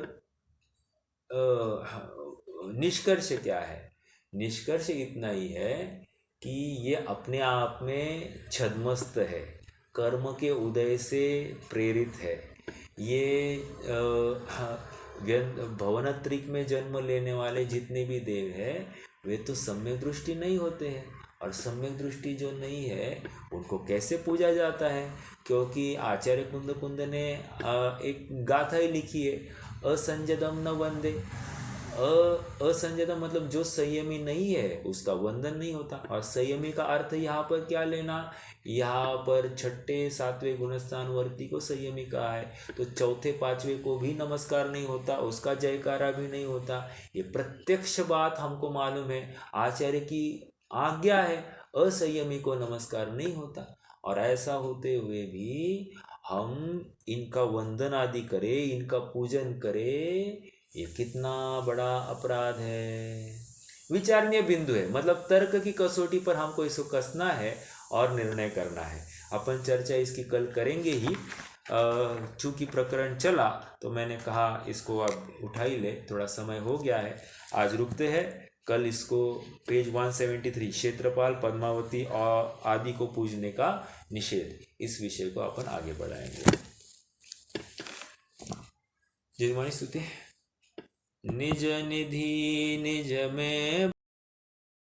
निष्कर्ष क्या है? निष्कर्ष इतना ही है कि ये अपने आप में छद्मस्त है, कर्म के उदय से प्रेरित है। ये भवनत्रिक में जन्म लेने वाले जितने भी देव हैं वे तो सम्यक दृष्टि नहीं होते हैं, और सम्यक दृष्टि जो नहीं है उनको कैसे पूजा जाता है? क्योंकि आचार्य कुंद ने एक गाथा ही लिखी है, असंजदम न वंदे। असंजदम मतलब जो संयमी नहीं है उसका वंदन नहीं होता। और संयमी का अर्थ यहाँ पर क्या लेना, यहाँ पर छठे सातवें गुणस्थान वर्ती को संयमी कहा है, तो चौथे पांचवें को भी नमस्कार नहीं होता, उसका जयकारा भी नहीं होता। ये प्रत्यक्ष बात हमको मालूम है, आचार्य की आज्ञा है, असंयमी को नमस्कार नहीं होता। और ऐसा होते हुए भी हम इनका वंदन आदि करें, इनका पूजन करें, ये कितना बड़ा अपराध है, विचारणीय बिंदु है। मतलब तर्क की कसौटी पर हमको इसको कसना है और निर्णय करना है। अपन चर्चा इसकी कल करेंगे ही, चूँकि प्रकरण चला तो मैंने कहा इसको अब उठा ही ले, थोड़ा समय हो गया है, आज रुकते हैं। कल इसको पेज 173 क्षेत्रपाल पद्मावती और आदि को पूजने का निषेध, इस विषय को अपन आगे बढ़ाएंगे। जयमानी स्तुति। निज निधि निज में